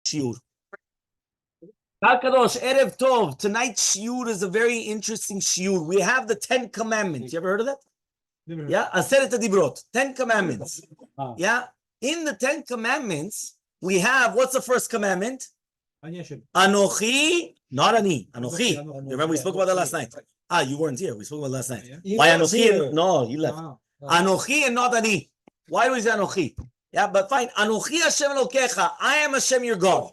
shiur. Kadosh, Erev Tov. Tonight's shiur is a very interesting shiur. We have the 10 Commandments. You ever heard of that? Yeah, Aseret HaDibrot, 10 Commandments. Yeah, in the 10 Commandments, we have, what's the first commandment? Anochi, not Ani, Anochi. You remember we spoke about that last night? You weren't here. We spoke about it last night. Why Anochi? No, you left. Anochi and not Ani. Why was Anochi? Yeah, but fine. Anochi Hashem Elokecha. I am Hashem your God.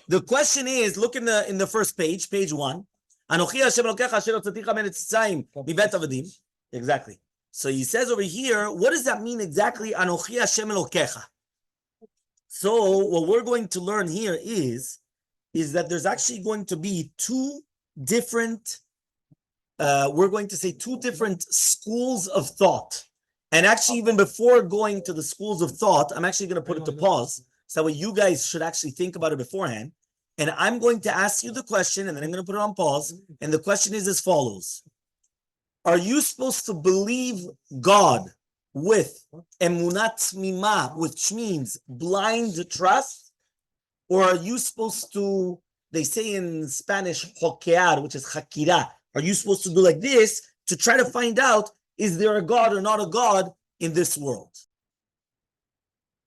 The question is, look in the first page, page 1. Anochi Hashem Elokecha asher hotzaticha me'eretz Mitzrayim mibet avadim. Exactly. So he says over here, what does that mean exactly? Anochi Hashem Elokecha. So what we're going to learn here is that there's actually going to be two different schools of thought. And actually, even before going to the schools of thought, I'm actually going to put it to pause. So that way you guys should actually think about it beforehand. And I'm going to ask you the question, and then I'm going to put it on pause. And the question is as follows. Are you supposed to believe God with emunat mima, which means blind trust? Or are you supposed to, they say in Spanish, hoquear, which is hakira. Are you supposed to do like this to try to find out, is there a God or not a God in this world?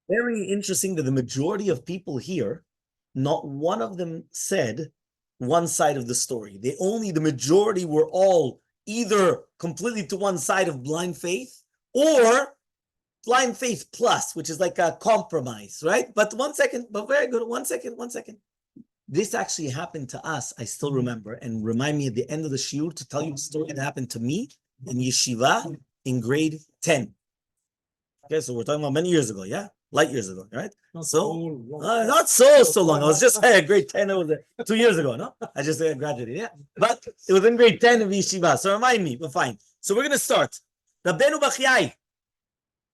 Very interesting that the majority of people here, not one of them said one side of the story. The majority were all either completely to one side of blind faith or blind faith plus, which is like a compromise, right? But very good. One second. This actually happened to us, I still remember, and remind me at the end of the shiur to tell you a story that happened to me in yeshiva in grade 10. Okay, so we're talking about many years ago, yeah? Light years ago, right? Not so long. I was just grade 10, it was 2 years ago, no? I just graduated, yeah? But it was in grade 10 of yeshiva, so remind me, but fine. So we're going to start. Rabbeinu Bachiyai.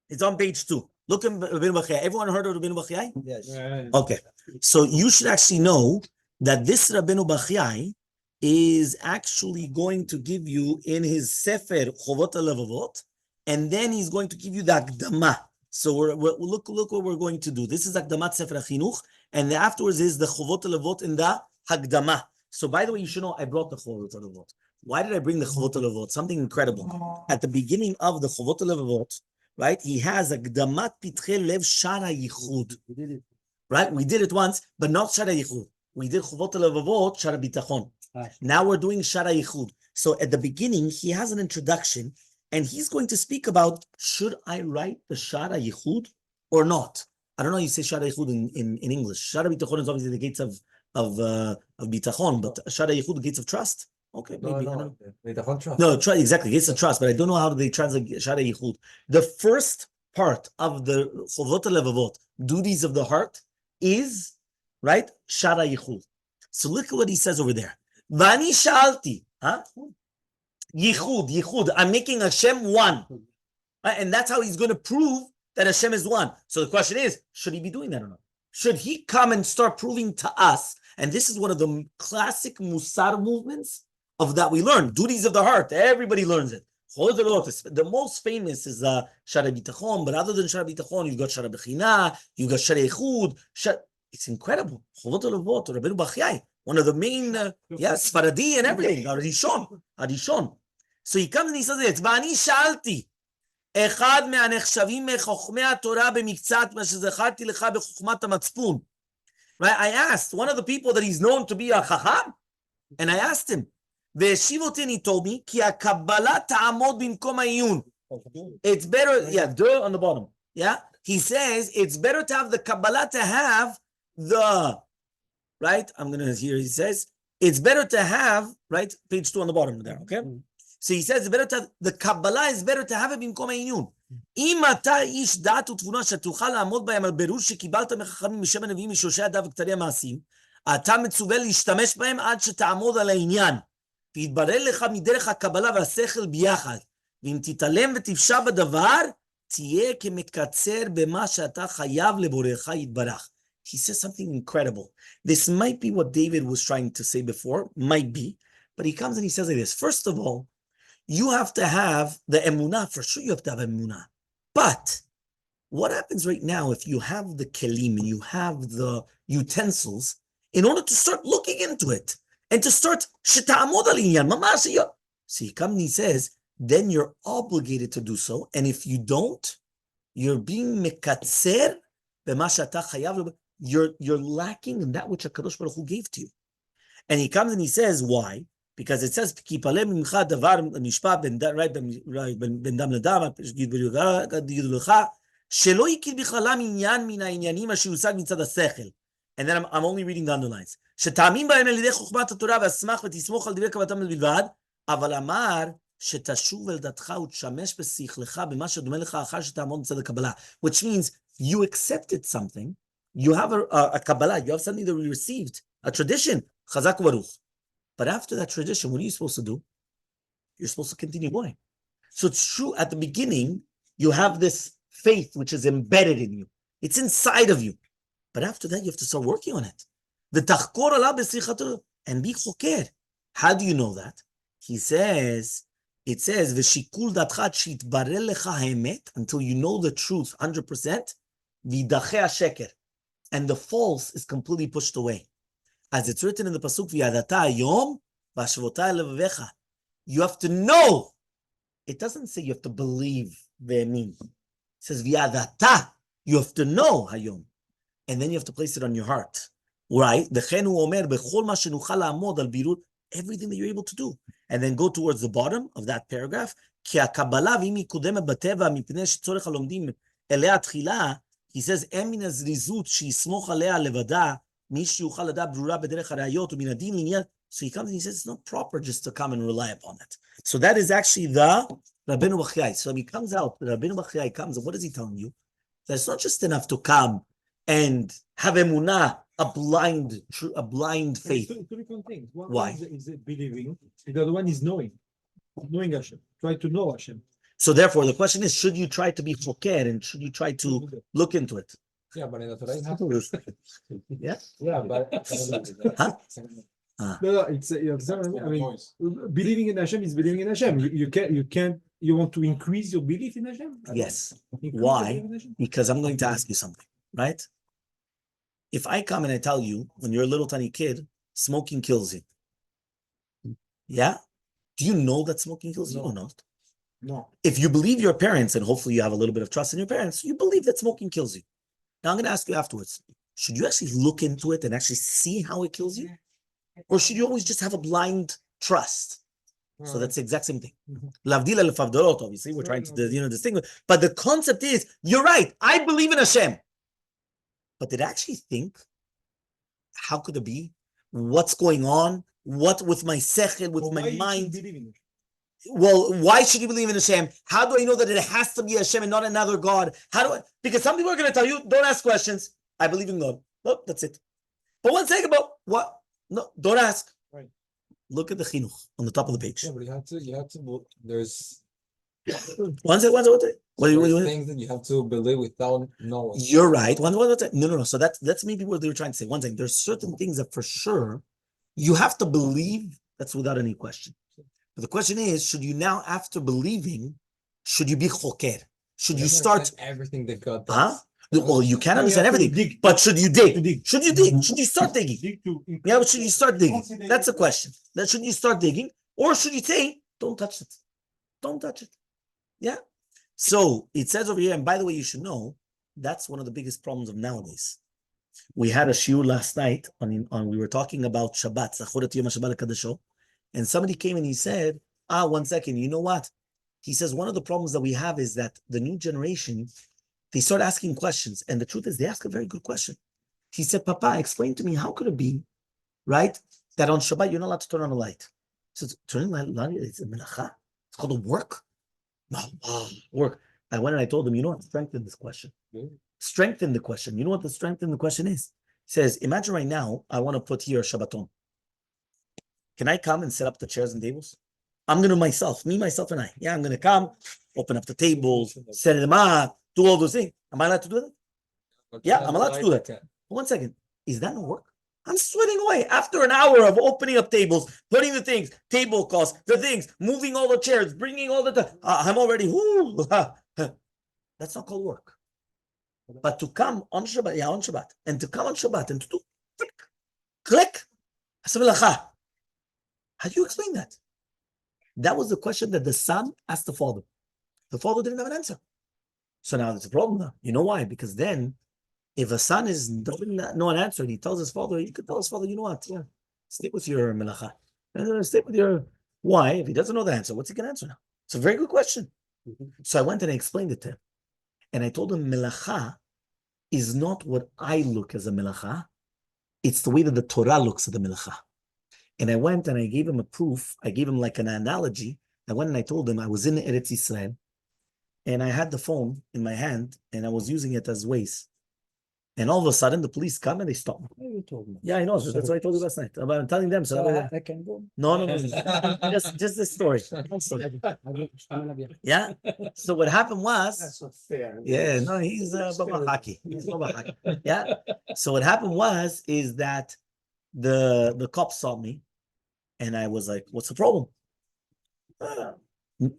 It's on page 2. Look at Rabbeinu Bachiyai. Everyone heard of Rabbeinu Bachiyai? Yes. Okay. So you should actually know that this Rabbeinu Bachiyai is actually going to give you in his Sefer Chovot HaLevavot, and then he's going to give you the Akdama. So look what we're going to do. This is Akdamat Sefer HaChinuch, and afterwards is the Chovot HaLevavot in the Hakdama. So by the way, you should know I brought the Chovot HaLevavot. Why did I bring the Chovot HaLevavot? Something incredible. At the beginning of the Chovot HaLevavot, right, he has Akdamat Pitchei Lev Shara Yichud. Right? We did it once, but not Shara Yichud. We did Chovot HaLevavot, Shara Bitachon. Now we're doing Shara Yichud. So at the beginning, he has an introduction, and he's going to speak about, should I write the Shara Yichud or not? I don't know how you say Shara Yichud in English. Shara Bitachon is obviously the gates of Bitachon, but Shara Yichud, the gates of trust? Okay, maybe. No, Bitachon trust. No, exactly, gates of trust, but I don't know how they translate Shara Yichud. The first part of the Chovot HaLevavot, duties of the heart, is, right, Shara Yichud. So look at what he says over there. Vani shalti, Yichud. I'm making Hashem one. Right? And that's how he's going to prove that Hashem is one. So the question is, should he be doing that or not? Should he come and start proving to us, and this is one of the classic Musar movements of that we learn, duties of the heart. Everybody learns it. The most famous is Shara Bitachon, but other than Shara Bitachon, you've got Shara Bechina, you've got Shara Yichud. It's incredible. Chovot HaLevavot, Rabbeinu Bachiyai, one of the main, Sfaradi and everything, Arishon. So he comes and he says, it's Vani shalti, אחד מהנחשבים מחוכמי התורה במקצת מה שזכרתי לך בחוכמת המצפון. Right? I asked one of the people that he's known to be a chacham, and I asked him, והשיב אותי, and he told me, כי הקבלה תעמוד במקום העיון. It's better, on the bottom. Yeah? He says, it's better to have the Kabbalah to have the, right? I'm going to hear, he says, it's better to have, right? Page 2 on the bottom there, okay? So he says, it's better to have, the Kabbalah is better to have it במקום העיון. אם אתה איש דעת ותבונה שתוכל לעמוד בהם על בירור שקיבלת מחכמים משם הנביאים משורשי הדעת וכתרי המעשים, אתה מצווה להשתמש בהם עד שתעמוד על העניין. ויתברר לך מדרך הקבלה והשכל ביחד. ואם תתעלם ותפשע בדבר, תהיה כמקצר במה שאתה חייב לבורך יתברך. He says something incredible. This might be what David was trying to say before, might be, but he comes and he says like this. First of all, you have to have the emunah. For sure you have to have emunah. But What happens right now if you have the kelim and you have the utensils in order to start looking into it and to start shita'amod al inyan, mamash. So he comes and he says, then you're obligated to do so. And if you don't, you're being mekatzer b'ma she'ata chayav. You're lacking in that which HaKadosh Baruch Hu gave to you. And he comes and he says, why? Because it says, "Ki paleh mimcha davar mishpat ben dam ledam yigid lecha shelo yikid bichalam inyan min ha'inyanim asher yusag mitzad ha'sechel." And then I'm only reading the underlines. "Shetamim b'hem elidei chokhmat haTorah v'asmach v'tismoch al divrei kavatam bilvad, aval amar shetashuv el datcha u'tshamesh b'sichlecha b'ma shedome lecha achar shetamod mitzad ha'kabbalah." Which means you accepted something, you have a Kabbalah, you have something that we received, a tradition, chazak u'baruch. But after that tradition, what are you supposed to do? You're supposed to continue going. So it's true, at the beginning, you have this faith which is embedded in you. It's inside of you. But after that, you have to start working on it. And be choker. How do you know that? He says, it says, "V'shikul datcha shitbarel lecha haemet," until you know the truth 100%, v'idacheh hasheker, and the false is completely pushed away. As it's written in the pasuk, "V'yadata hayom v'ashvota levavecha." You have to know. It doesn't say you have to believe ve'emin. It says v'yadata. You have to know hayom, and then you have to place it on your heart. Right? V'chen hu omer b'chol ma shenuchal la'amod al birur, everything that you're able to do, and then go towards the bottom of that paragraph. Ki ha'kabbalah v'im mikudemet b'teva mipnei shetzorech halomdim elea tchila. He says, "Em min hazrizut she'yismoch alea levada." So he comes and he says it's not proper just to come and rely upon it. So that is actually the Rabbeinu Bachai. So he comes out, Rabbeinu Bachai comes, and what is he telling you? That it's not just enough to come and have emunah, a blind faith. Two different things. Why? One is believing, the other one is knowing Hashem. Try to know Hashem. So therefore, the question is, should you try to be choker and should you try to look into it? Yeah, but in the Torah, you have to. Yeah? Yeah, but Huh? no, it's I mean, believing in Hashem is believing in Hashem. You can't. You want to increase your belief in Hashem? Yes. Why? Because I'm going to ask you something, right? If I come and I tell you, when you're a little tiny kid, smoking kills you. Yeah? Do you know that smoking kills you or not? No. If you believe your parents, and hopefully you have a little bit of trust in your parents, you believe that smoking kills you. Now I'm going to ask you afterwards, should you actually look into it and actually see how it kills you? Or should you always just have a blind trust? So that's the exact same thing. Lavdil al-favdorot, obviously, we're trying to distinguish. But the concept is, you're right, I believe in Hashem. But did I actually think, how could it be? What's going on? What with my sechel, with my mind? Well, why should you believe in Hashem? How do I know that it has to be Hashem and not another God? Because some people are going to tell you, don't ask questions. I believe in God. Nope, that's it. But one second about what? No, don't ask. Right. Look at the chinuch on the top of the page. Yeah, but you have to, there's One second. What do you things that you have to believe without knowing. You're right. No. So that's maybe what they were trying to say. One second. There's certain things that for sure you have to believe. That's without any question. But the question is, should you now, after believing, should you be choker? Should you start everything that God does? Huh? Well, you can't understand everything, but should you dig? Should you dig? Should you start digging? Yeah, but should you start digging? That's the question. That should you start digging, or should you say, don't touch it? Don't touch it. Yeah. So it says over here, and by the way, you should know, that's one of the biggest problems of nowadays. We had a shiur last night on we were talking about Shabbat, Zachoret Yom HaShabbat HaKadosho, and somebody came and he said, 1 second, you know what? He says, one of the problems that we have is that the new generation, they start asking questions. And the truth is, they ask a very good question. He said, Papa, explain to me, how could it be, right, that on Shabbat, you're not allowed to turn on a light? He says, turning on a light, it's a melacha. It's called a work. No, work. I went and I told him, you know what, strengthen this question. Strengthen the question. You know what the strength in the question is? He says, imagine right now, I want to put here a Shabbaton. Can I come and set up the chairs and tables? I'm going to myself, and I. Yeah, I'm going to come, open up the tables, set them up, do all those things. Am I allowed to do that? Yeah, I'm allowed to do that. 1 second. Is that no work? I'm sweating away. After an hour of opening up tables, putting the things, table costs, the things, moving all the chairs, bringing all the... I'm already... That's not called work. But to come on Shabbat, and to come on Shabbat and to do click, melacha. How do you explain that? That was the question that the son asked the father. The father didn't have an answer. So now there's a problem now. You know why? Because then, if a son doesn't know an answer, and he tells his father, he could tell his father, you know what? Yeah, stick with your melacha. Stick with your why. If he doesn't know the answer, what's he going to answer now? It's a very good question. So I went and I explained it to him. And I told him, melacha is not what I look as a melacha. It's the way that the Torah looks at the melacha. And I went and I gave him a proof. I gave him like an analogy. I went and I told him I was in Eretz Israel and I had the phone in my hand and I was using it as Waze. And all of a sudden the police come and they stop me. You told me. Yeah, I know. So that's what I told you last night. I'm telling them. So I can go. no. just this story. Yeah. So what happened was, That's not fair. yeah, no, he's Baba Haki. He's Baba Haki. Yeah. So what happened is that the cops saw me, and I was like, "What's the problem?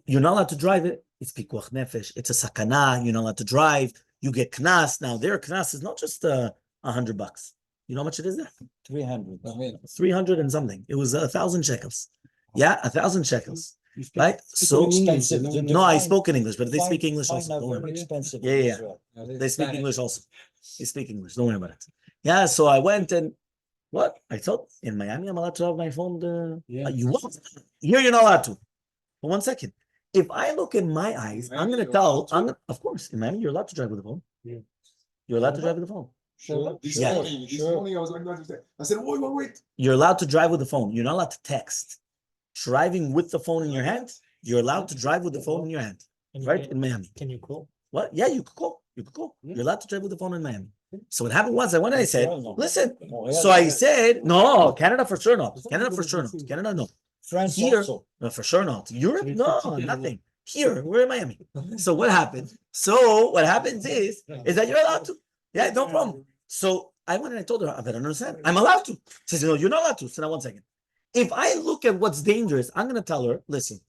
You're not allowed to drive it. It's pikuach nefesh. It's a sakana. You're not allowed to drive. You get knas. Now their knas is not just $100. You know how much it is there? 300. I mean, 300 and something. It was 1,000 shekels. Yeah, 1,000 shekels. Right? So Expensive. no, I spoke in English, but they speak English also. Don't worry about it. Expensive. Yeah. They speak English also. They speak English. Don't worry about it. Yeah, so I went and what? I thought in Miami I'm allowed to have my phone. You what? Here you're not allowed to. But 1 second. If I look in my eyes, I'm going to tell. Of course, in Miami you're allowed to drive with the phone. Yeah. You're allowed to drive with the phone. Sure. This Yeah. morning I was like, I said, wait. You're allowed to drive with the phone. You're not allowed to text. Driving with the phone in your hand, you're allowed to drive with the phone in your hand. Right? In Miami. Can you call? What? Yeah, you could call. You could call. Yeah. You're allowed to drive with the phone in Miami. So what happened was I went and I said, No. listen. Oh, So I said, no, Canada for sure not. Canada for sure not. Canada no. France Here, also. no, for sure not. Europe, no, nothing. Here, we're in Miami. So what happened? So what happens is that you're allowed to. Yeah, no problem. So I went and I told her, I don't understand. I'm allowed to. She says, no, you're not allowed to. So now 1 second. If I look at what's dangerous, I'm going to tell her, listen,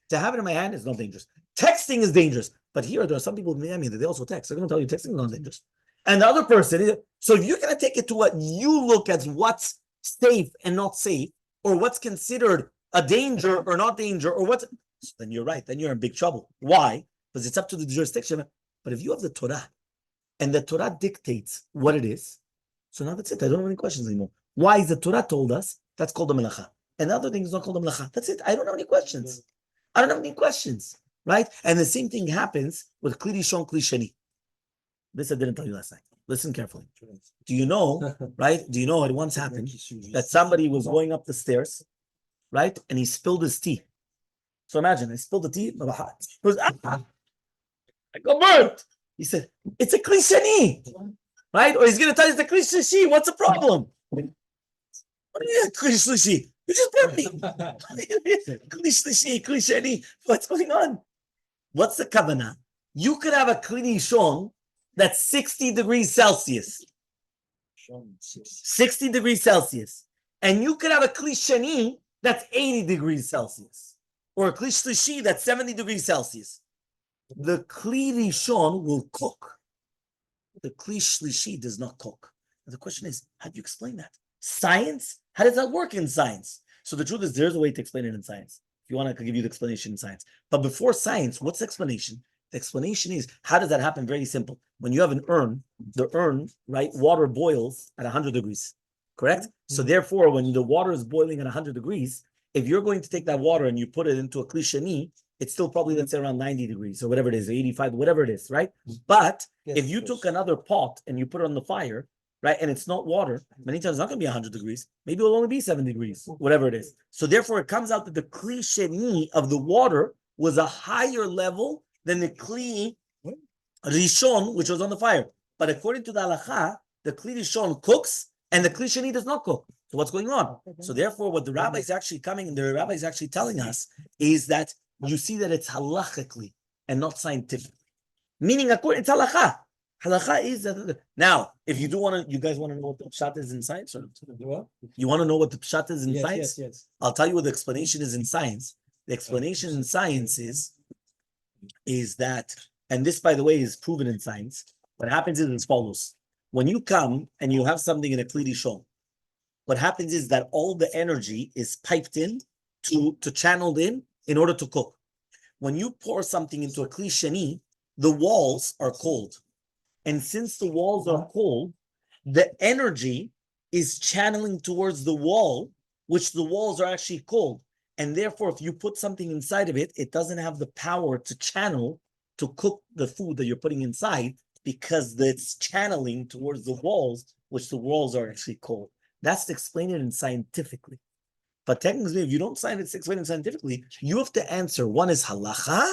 to have it in my hand is not dangerous. Texting is dangerous. But here, there are some people in Miami that they also text. They're going to tell you texting is not dangerous. And the other person, so if you're going to take it to what you look at what's safe and not safe, or what's considered a danger or not danger, or what's, then you're right. Then you're in big trouble. Why? Because it's up to the jurisdiction. But if you have the Torah, and the Torah dictates what it is, so now that's it. I don't have any questions anymore. Why is the Torah told us? That's called the melacha. And the other thing is not called the melacha. That's it. I don't have any questions. I don't have any questions. Right? And the same thing happens with kli rishon, kli sheni. This I didn't tell you last night. Listen carefully. Do you know, right? Do you know it once happened that somebody was going up the stairs, right? And he spilled his tea. So imagine, I spilled the tea, it was, I got burnt. He said, it's a kli sheni, right? Or he's going to tell you it's a kli shlishi. What's the problem? What do you mean kli shlishi? You just burnt me. Kli shlishi, kli sheni. What's going on? What's the kavanah? You could have a kli rishon that's 60 degrees Celsius. 60 degrees Celsius. And you could have a kli sheni that's 80 degrees Celsius. Or a kli shlishi that's 70 degrees Celsius. The kli rishon will cook. The kli shlishi does not cook. And the question is, how do you explain that? Science? How does that work in science? So the truth is, there's a way to explain it in science. If you want, I could give you the explanation in science. But before science, what's the explanation? The explanation is, how does that happen? Very simple. When you have an urn, the urn, right, water boils at 100 degrees, correct? Mm-hmm. So therefore, when the water is boiling at 100 degrees, if you're going to take that water and you put it into a kli sheni, it's still probably, let's say, around 90 degrees or whatever it is, 85, whatever it is, right? But if you took another pot and you put it on the fire, right, and it's not water, many times it's not going to be 100 degrees. Maybe it'll only be 70 degrees, whatever it is. So therefore, it comes out that the kli sheni of the water was a higher level than the kli rishon, which was on the fire. But according to the halacha, the kli rishon cooks and the kli sheni does not cook. So what's going on? So therefore, what the rabbi is actually telling us is that you see that it's halachically and not scientifically. Meaning, according to halacha. Halacha is that. Now, if you do want to, you guys want to know what the pshat is in science? Or you want to know what the pshat is in science? Yes. I'll tell you what the explanation is in science. The explanation in science is that, and this, by the way, is proven in science, What happens is as follows. When you come and you have something in a kli rishon, what happens is that all the energy is piped in to channeled in order to cook. When you pour something into a kli sheni, the walls are cold. And since the walls are cold, the energy is channeling towards the wall, which the walls are actually cold. And therefore, if you put something inside of it, it doesn't have the power to channel to cook the food that you're putting inside because it's channeling towards the walls, which the walls are actually cold. That's to explain it in scientifically. But technically, if you don't explain it scientifically, you have to answer. One is halacha,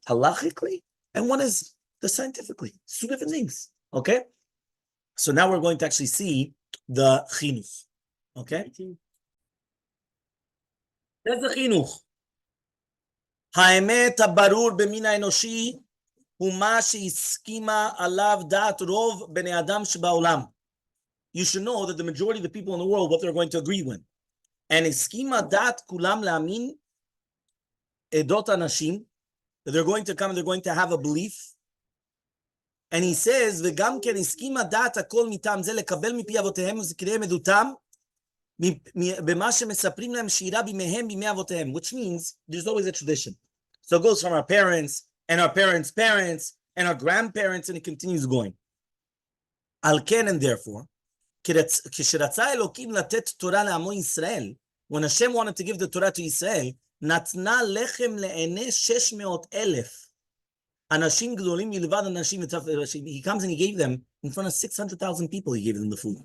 halachically, and one is the scientifically. It's two different things. Okay? So now we're going to actually see the chinuch. Okay? There's the chinuch. האמת הברור במין האנושי הוא מה שהסכימה עליו דעת רוב בני אדם שבעולם. You should know that the majority of the people in the world, what they're going to agree with. And הסכימה דעת כולם להאמין עדות אנשים, that they're going to come and they're going to have a belief. And he says, וגם כן הסכימה דעת הכל מטעם זה לקבל מפי אבותיהם וזכריהם עדותם, במה שמספרים להם שירה בימיהם בימי אבותיהם, which means there's always a tradition. So it goes from our parents and our parents' parents and our grandparents and it continues going. על כן and therefore, כשרצה אלוקים לתת תורה לעמו ישראל, when Hashem wanted to give the Torah to Israel, נתנה לחם לעיני 600,000 אנשים גדולים מלבד אנשים, he comes and he gave them, in front of 600,000 people, he gave them the food.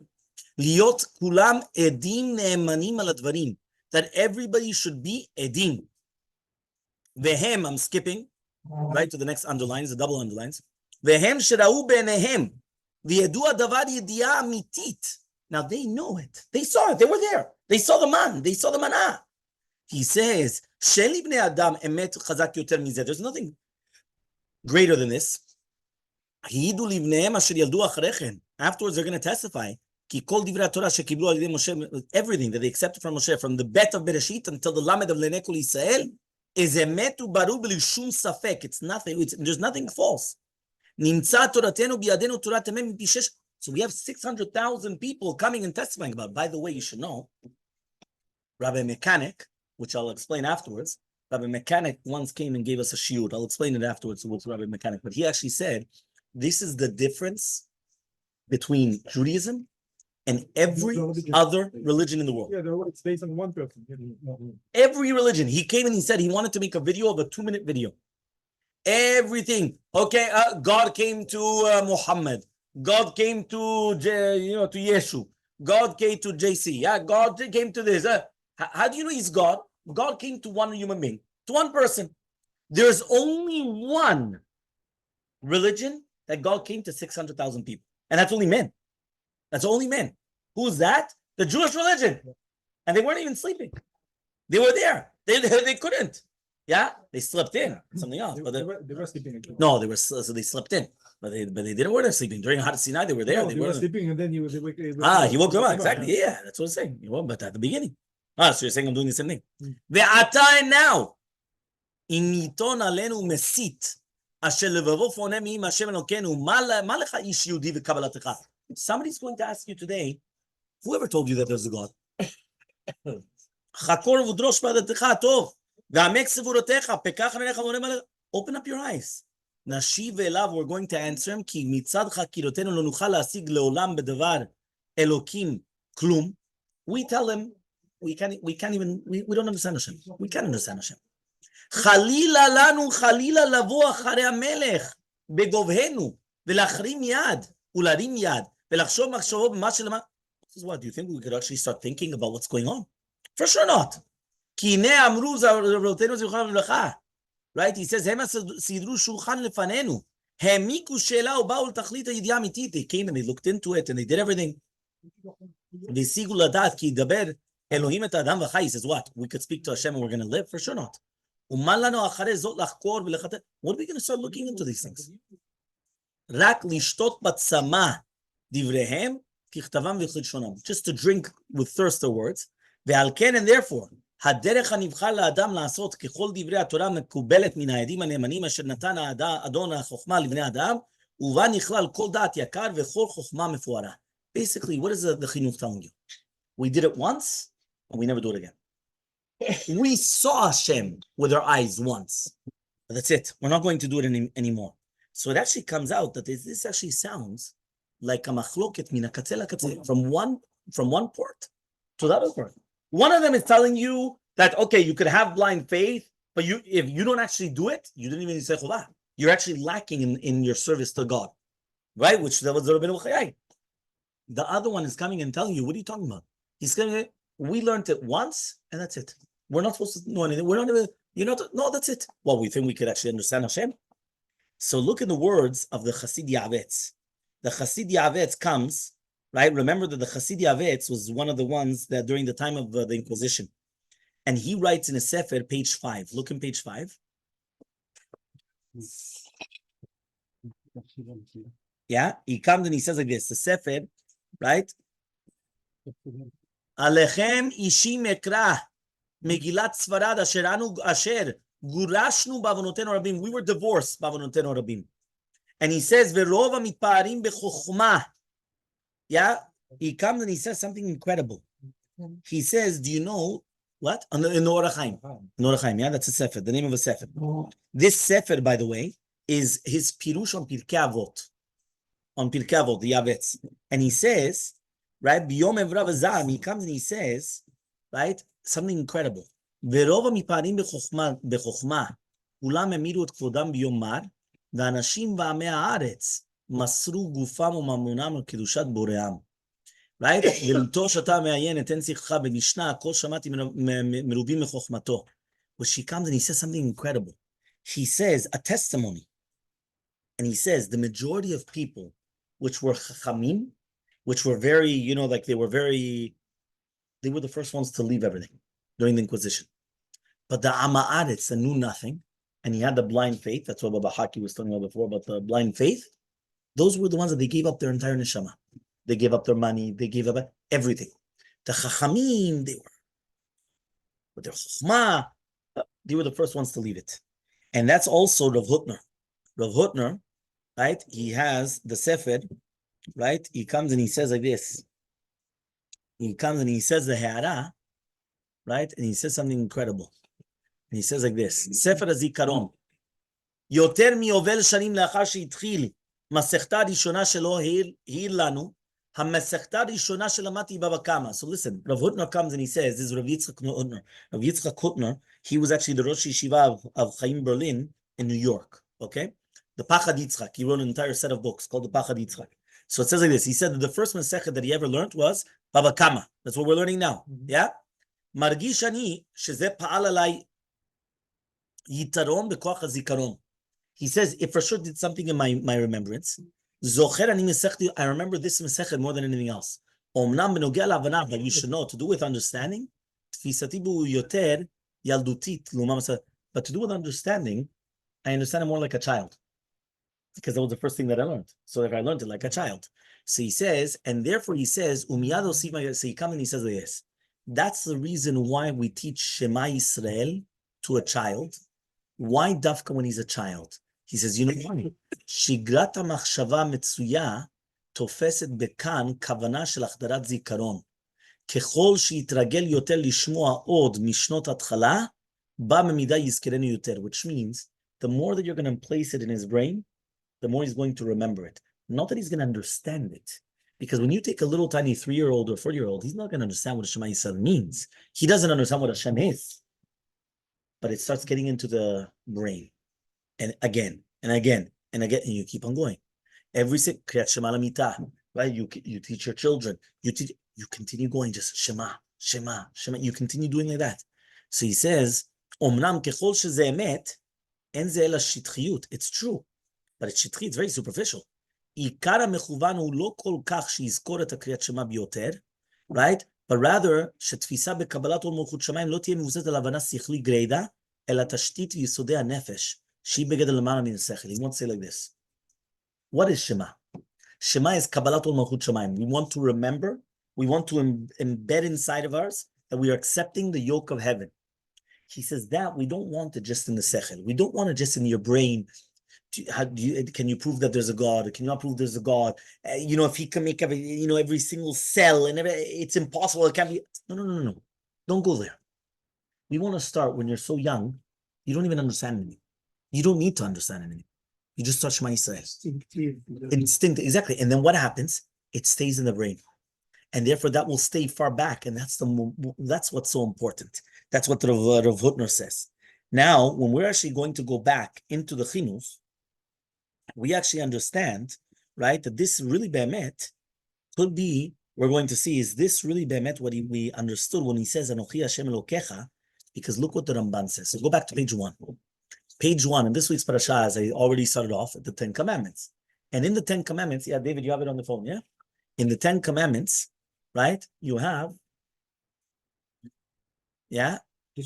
להיות כולם עדים נאמנים על הדברים, that everybody should be עדים. והם, I'm skipping, right to the next underlines, the double underlines, והם שראו בעיניהם, וידעו הדבר ידיעה אמיתית. Now they know it, they saw it, they were there, they saw the man, they saw the manna. He says, שאין לבני אדם אמת חזק יותר מזה, there's nothing greater than this. העידו לבניהם אשר ילדו אחרי כן, afterwards they're going to testify, כי כל דברי התורה שקיבלו על ידי משה, everything that they accepted from Moshe, from the bet of Bereshit until the lamed of לעיני כל ישראל, is אמת וברור בלי שום ספק. It's nothing, there's nothing false. נמצא תורתנו בידינו תורת אמת מפי שש. So we have 600,000 people coming and testifying about. By the way, you should know, Rabbi Mechanic, which I'll explain afterwards, Rabbi Mechanic once came and gave us a shiur. I'll explain it afterwards with Rabbi Mechanic. But he actually said, this is the difference between Judaism and every other religion in the world. Yeah, it's based on one person. Every religion. He came and he said he wanted to make a video of a 2-minute video. Everything. Okay, God came to Muhammad. God came to to Yeshu. God came to JC. Yeah, God came to this. How do you know he's God? God came to one human being, to one person. There's only one religion that God came to 600,000 people. And that's only men. That's only men. Who's that? The Jewish religion. And they weren't even sleeping. They were there. They couldn't. Yeah, they slept in. Something else. But They were sleeping. no, so they slept in. But they didn't weren't sleeping. During Har Sinai, they were there. No, they were sleeping and then he woke he woke them up. Exactly. Yeah, that's what I'm saying. He woke, but at the beginning. So you're saying I'm doing the same thing. ועתה and now, אם ייתון עלינו מסית, אשר לבבו פונה מעם השם אלוקינו, מה לך איש יהודי וקבלתך? Somebody's going to ask you today, whoever told you that there's a God? חקור ודרוש בעדתך הטוב, ועמק סבורותיך, פקח עיניך ועולם עליך. Open up your eyes. נשיב אליו, we're going to answer him, כי מצד חקירותינו לא נוכל להשיג לעולם בדבר אלוקים כלום. We tell him, we don't understand Hashem. We can't understand Hashem. חלילה לנו, חלילה לבוא אחרי המלך, בגובהנו, ולהחרים יד, ולהרים יד, ולחשוב מחשבו במה שלמה. This is what, do you think we could actually start thinking about what's going on? For sure not. כי הנה אמרו זרותינו זכרם לברכה. Right? He says, הם סידרו שולחן לפנינו, העמיקו שאלה ובאו לתכלית הידיעה האמיתית. They came and they looked into it and they did everything. והשיגו לדעת כי ידבר אלוהים את האדם וחי. He says, what? We could speak to Hashem and we're going to live? For sure not. ומה לנו אחרי זאת לחקור ולחטא? What are we going to start looking into these things? רק לשתות בצמא דבריהם ככתבם וכלשונם. Just to drink with thirst their words. ועל כן and therefore, הדרך הנבחר לאדם לעשות ככל דברי התורה מקובלת מן העדים הנאמנים אשר נתן אדון החוכמה לבני אדם, ובה נכלל כל דעת יקר וכל חוכמה מפוארה. Basically, what is the chinuch telling you? We did it once, and we never do it again. We saw Hashem with our eyes once. But that's it. We're not going to do it anymore. So it actually comes out that this actually sounds like a machloket min hakatze lakatze, from one port to the other port. One of them is telling you that, okay, you could have blind faith, but if you don't actually do it, you didn't even say chovah. You're actually lacking in your service to God, right? Which that was the Rabbeinu Chayai. The other one is coming and telling you, what are you talking about? He's coming. We learned it once, and that's it. We're not supposed to know anything. We're not even. No, that's it. Well, we think we could actually understand Hashem. So look in the words of the Chassid Yavetz. The Chassid Yavetz comes, right? Remember that the Chassid Yavetz was one of the ones that during the time of the Inquisition, and he writes in a Sefer, page 5. Look in page 5. Yeah, he comes and he says like this, the Sefer, right? Alechem ishim ekra Megillat Sfarad asher gurashnu bavonotenu rabim. We were divorced bavonotenu rabim. And he says verova mitparim bechokhmah. Yeah, he comes and he says something incredible. He says, do you know what? In the Orach Chaim. Orach Chaim, yeah, that's a Sefer, the name of a Sefer. This Sefer, by the way, is his Pirush on Pirkei Avot. On Pirkei Avot, the Yavetz. And he says, right, Biyom Evra V'Zam, he comes and he says, right, something incredible. Verova miparim bechokma, kulam emiru et kvodam biyom mar, ve'anashim va'amei haaretz masru gufam u'mamunam kedushat boream. Right? Ve'lito shata me'ayen et en sichcha b'mishna, kol shamati merubim mechokmato. But she comes and he says something incredible. He says a testimony, and he says the majority of people, which were chachamim, which were very, like they were the first ones to leave everything during the Inquisition. But the Ama'aretz, that knew nothing, and he had the blind faith, that's what Baba Haki was telling me before about the blind faith, those were the ones that they gave up their entire neshama. They gave up their money, they gave up everything. The Chachamim, they were, with their Chachma, they were the first ones to leave it. And that's also Rav Hutner. Rav Hutner, right, he has the Sefer, right, he comes and he says like this. He comes and he says the He'ara, right? And he says something incredible. And he says like this, Sefer HaZikaron, Yoter mi'ovel shanim la'achar she'itchil, masechta rishona shelo ha'ir lanu, ha'masechta rishona shelamati baba kama. So listen, Rav Hutner comes and he says, this is Rav Yitzchak Hutner. Rav Yitzchak Hutner, he was actually the Rosh Yeshiva of Chaim Berlin in New York, okay? The Pachad Yitzchak, he wrote an entire set of books called the Pachad Yitzchak. So it says like this, he said that the first Masechet that he ever learned was Baba Kama. That's what we're learning now. Yeah? Margish ani sheze pa'al alai yitaron bekoach hazikaron. He says, if for sure did something in my remembrance, zocher ani mesechti, I remember this Masechet more than anything else. Omnam benogea la'avana, but you should know, to do with understanding, tfisati bu yoter yaldutit lumam. But to do with understanding, I understand it more like a child. Because that was the first thing that I learned. So if I learned it like a child. So he says, and therefore he says, so he comes and he says this. That's the reason why we teach Shema Yisrael to a child. Why dafka when he's a child? He says, you know why? Shigrata machshava metzuya tofeset bekan kavana shel achdarat zikaron. Kechol shitragel yoter lishmoa od mishnot atchala, ba memida yizkerenu yoter. Which means, the more that you're going to place it in his brain, the more he's going to remember it. Not that he's going to understand it. Because when you take a little tiny 3-year-old or 4-year-old, he's not going to understand what Shema Yisrael means. He doesn't understand what Hashem is. But it starts getting into the brain. And again, and again, and again, and you keep on going. Every single Kriyat Shema Lamita, right? You teach your children. You continue going, just Shema, Shema, Shema. You continue doing like that. So he says, Omnam kechol sheze emet, en ze ela shitchiyut. It's true. But it's shitchi, it's very superficial. Ikara mechuvan hu lo kol kach she'yizkor et hakriyat shema biyoter, right? But rather, shetfisa bekabalat ol malchut shamayim lo tiye mevusset al havana sichli greida, ela tashtit v'yisodei hanefesh, she'i beged lemala min sechel. He wants to say like this. What is Shema? Shema is kabalat ol malchut shamayim. We want to remember, we want to embed inside of us that we are accepting the yoke of heaven. He says that we don't want it just in the sechel. We don't want it just in your brain. Can you prove that there's a God? Can you not prove there's a God? If he can make every single cell and it's impossible. It can't be. No. Don't go there. We want to start when you're so young. You don't even understand anything. You don't need to understand anything. You just touch my Israel. Instinct, exactly. And then what happens? It stays in the brain. And therefore that will stay far back. And that's what's so important. That's what Rav Hutner says. Now, when we're actually going to go back into the chinuch, we actually understand, right, that this really be'emet could be, we're going to see, is this really be'emet what we understood when he says, Anochi Hashem Elokecha, because look what the Ramban says. So go back to page 1. Page 1, in this week's parasha, as I already started off, at the 10 Commandments. And in the 10 Commandments, yeah, David, you have it on the phone, yeah? In the 10 Commandments, right, you have, yeah? He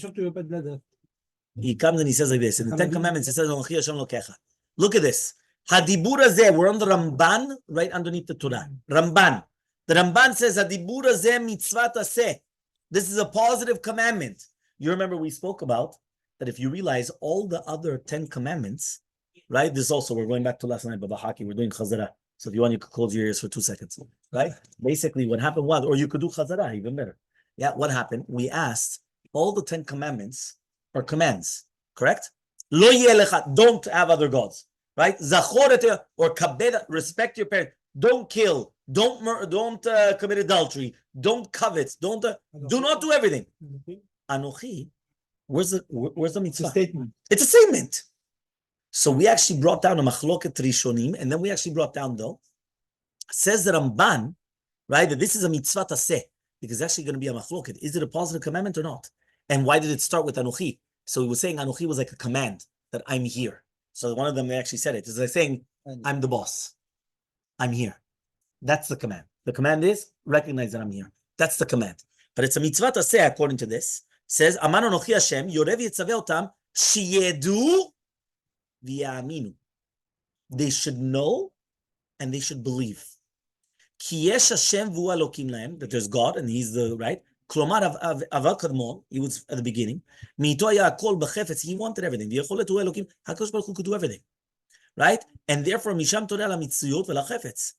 comes and he says like this, in the 10 Commandments, it says, Anochi Hashem Elokecha. Look at this. Hadibur hazeh, we're on the Ramban, right underneath the Torah. Ramban. The Ramban says, Hadibur hazeh mitzvat aseh. This is a positive commandment. You remember we spoke about that if you realize all the other 10 commandments, right? This also, we're going back to last night, Baba Haki, we're doing chazara. So if you want, you could close your ears for 2 seconds, right? Basically, what happened was, or you could do chazara, even better. Yeah, what happened? We asked, all the 10 commandments are commands, correct? Lo yelecha, don't have other gods. Right? Zachor or kabeda, respect your parents. Don't kill. Don't murder. Don't commit adultery. Don't covet. Don't do not do everything. Anochi, where's the mitzvah? It's a statement. It's a statement. So we actually brought down a machloket rishonim, and then we actually brought down though. Says the Ramban, right, that this is a mitzvah taseh, because it's actually going to be a machloket. Is it a positive commandment or not? And why did it start with Anochi? So he was saying Anochi was like a command that I'm here. So one of them, they actually said it. It's like saying, I'm the boss. I'm here. That's the command. The command is, recognize that I'm here. That's the command. But it's a mitzvah taseh, according to this. Says, Aman Anochi Hashem, Yorev Yitzaveh Otam, Sheyedu v'ya'aminu. They should know and they should believe. Ki yesh Hashem v'hu Elokim lahem, that there's God and He's the, right? Klomar aval kadmon, he was at the beginning. Mito haya hakol b'chefetz, he wanted everything. V'yecholet hu Elokim, HaKadosh Baruch Hu could do everything, right? And therefore, misham torah la mitzuyot v'lachefetz,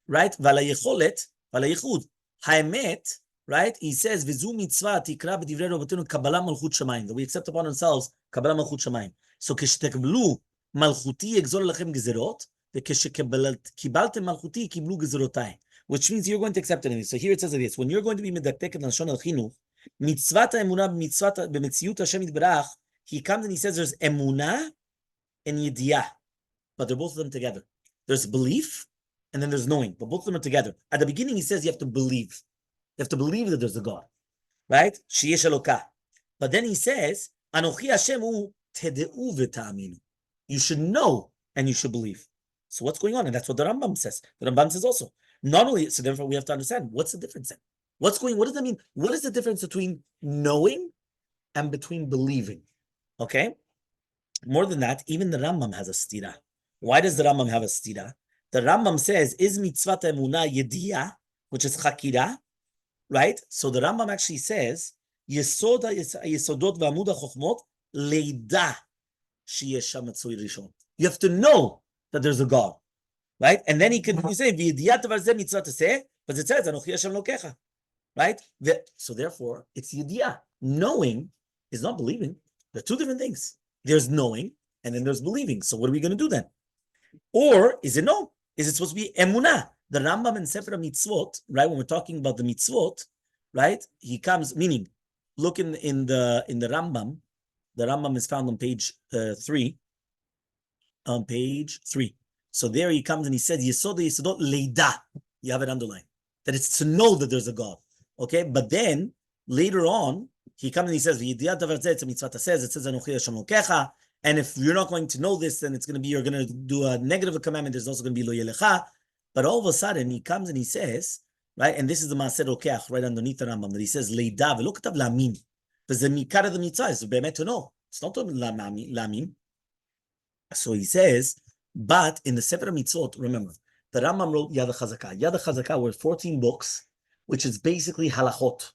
right? V'la yecholet, v'la yichud. Ha'emet, right? He says, v'zu mitzvah tikra b'divrei rabotenu kabbalah malchut shamayim, that we accept upon ourselves kabbalah malchut shamayim. So כשתקבלו מלכותי יגזול לכם גזירות, וכשקיבלתם מלכותי קיבלו גזירותיי. Which means you're going to accept anything. So here it says like this: when you're going to be medaktek in Lashon al Chinuch, mitzvat ha'emunah b'metziut Hashem yitbarach, he comes and he says there's emunah and yediyah, but they're both of them together. There's belief and then there's knowing, but both of them are together. At the beginning, he says you have to believe. You have to believe that there's a God, right? Sheyesh Elokah. But then he says, Anochi Hashem hu tedeu v'ta'aminu. You should know and you should believe. So what's going on? And that's what the Rambam says. The Rambam says also. Not only, so therefore we have to understand, what's the difference then? What does that mean? What is the difference between knowing and between believing? Okay? More than that, even the Rambam has a stira. Why does the Rambam have a stira? The Rambam says, is mitzvat emunah yediyah, which is chakira, right? So the Rambam actually says, yesodot v'amud ha'chochmot leida sheyesh hamatzui rishon. You have to know that there's a God. Right? And then he can say, but it says, Anochi Hashem Elokecha. Right? So therefore, it's yediyah. Knowing is not believing. They're two different things. There's knowing, and then there's believing. So what are we going to do then? Or is it no? Is it supposed to be emunah? The Rambam in Sefer Mitzvot, right? When we're talking about the mitzvot, right? He comes, meaning, look in the Rambam. The Rambam is found on page 3. On page 3. So there he comes and he says, Yesodot leida. You have it underlined. That it's to know that there's a God. Okay? But then, later on, he comes and he says, it says, and if you're not going to know this, then it's going to be, you're going to do a negative commandment. There's also going to be lo yelecha. But all of a sudden, he comes and he says, right? And this is the Maaser Rokeach, right underneath the Rambam, that he says, leida, v'lo katav lamin. V'ze mikar the mitzvah, it's be'emet to know. It's not to lamin. So he says, but in the Sefer Mitzvot, remember, the Rambam wrote Yad HaChazakah. Yad HaChazakah were 14 books, which is basically halachot.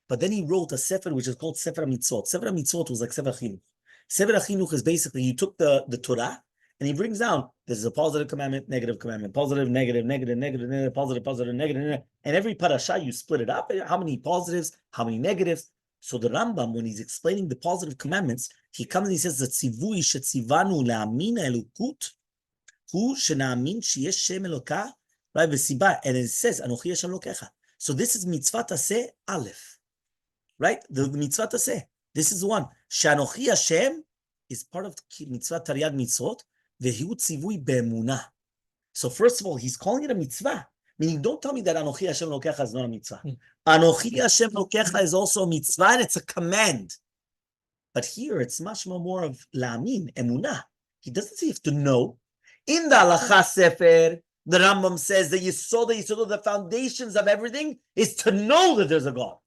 But then he wrote a Sefer which is called Sefer Mitzvot. Sefer Mitzvot was like Sefer Chinuch. Sefer Chinuch is basically, you took the Torah And he brings down, this is a positive commandment, positive, negative, negative, negative, negative, positive, positive, negative, negative. And every parasha, you split it up. How many positives, how many negatives? So the Rambam, when he's explaining the positive commandments, he comes and he says that tzivui shetzivanu le'amin elukut hu shena'amin sheyesh shem elokah, right? V'siba, and it says anochi Hashem lokecha. So this is mitzvah taseh aleph, right? The mitzvah taseh. This is the one. Shanochi Hashem is part of mitzvah Taryag mitzvot. Vehu tzivui be'emunah. So first of all, he's calling it a mitzvah. Meaning, don't tell me that Anochi Hashem Lokecha is not a mitzvah. Anochi Hashem Lokecha is also a mitzvah, and it's a command. But here, it's much more of la'amin, emunah. He doesn't say you have to know. In the Halacha Sefer, the Rambam says that the foundations of everything is to know that there's a God.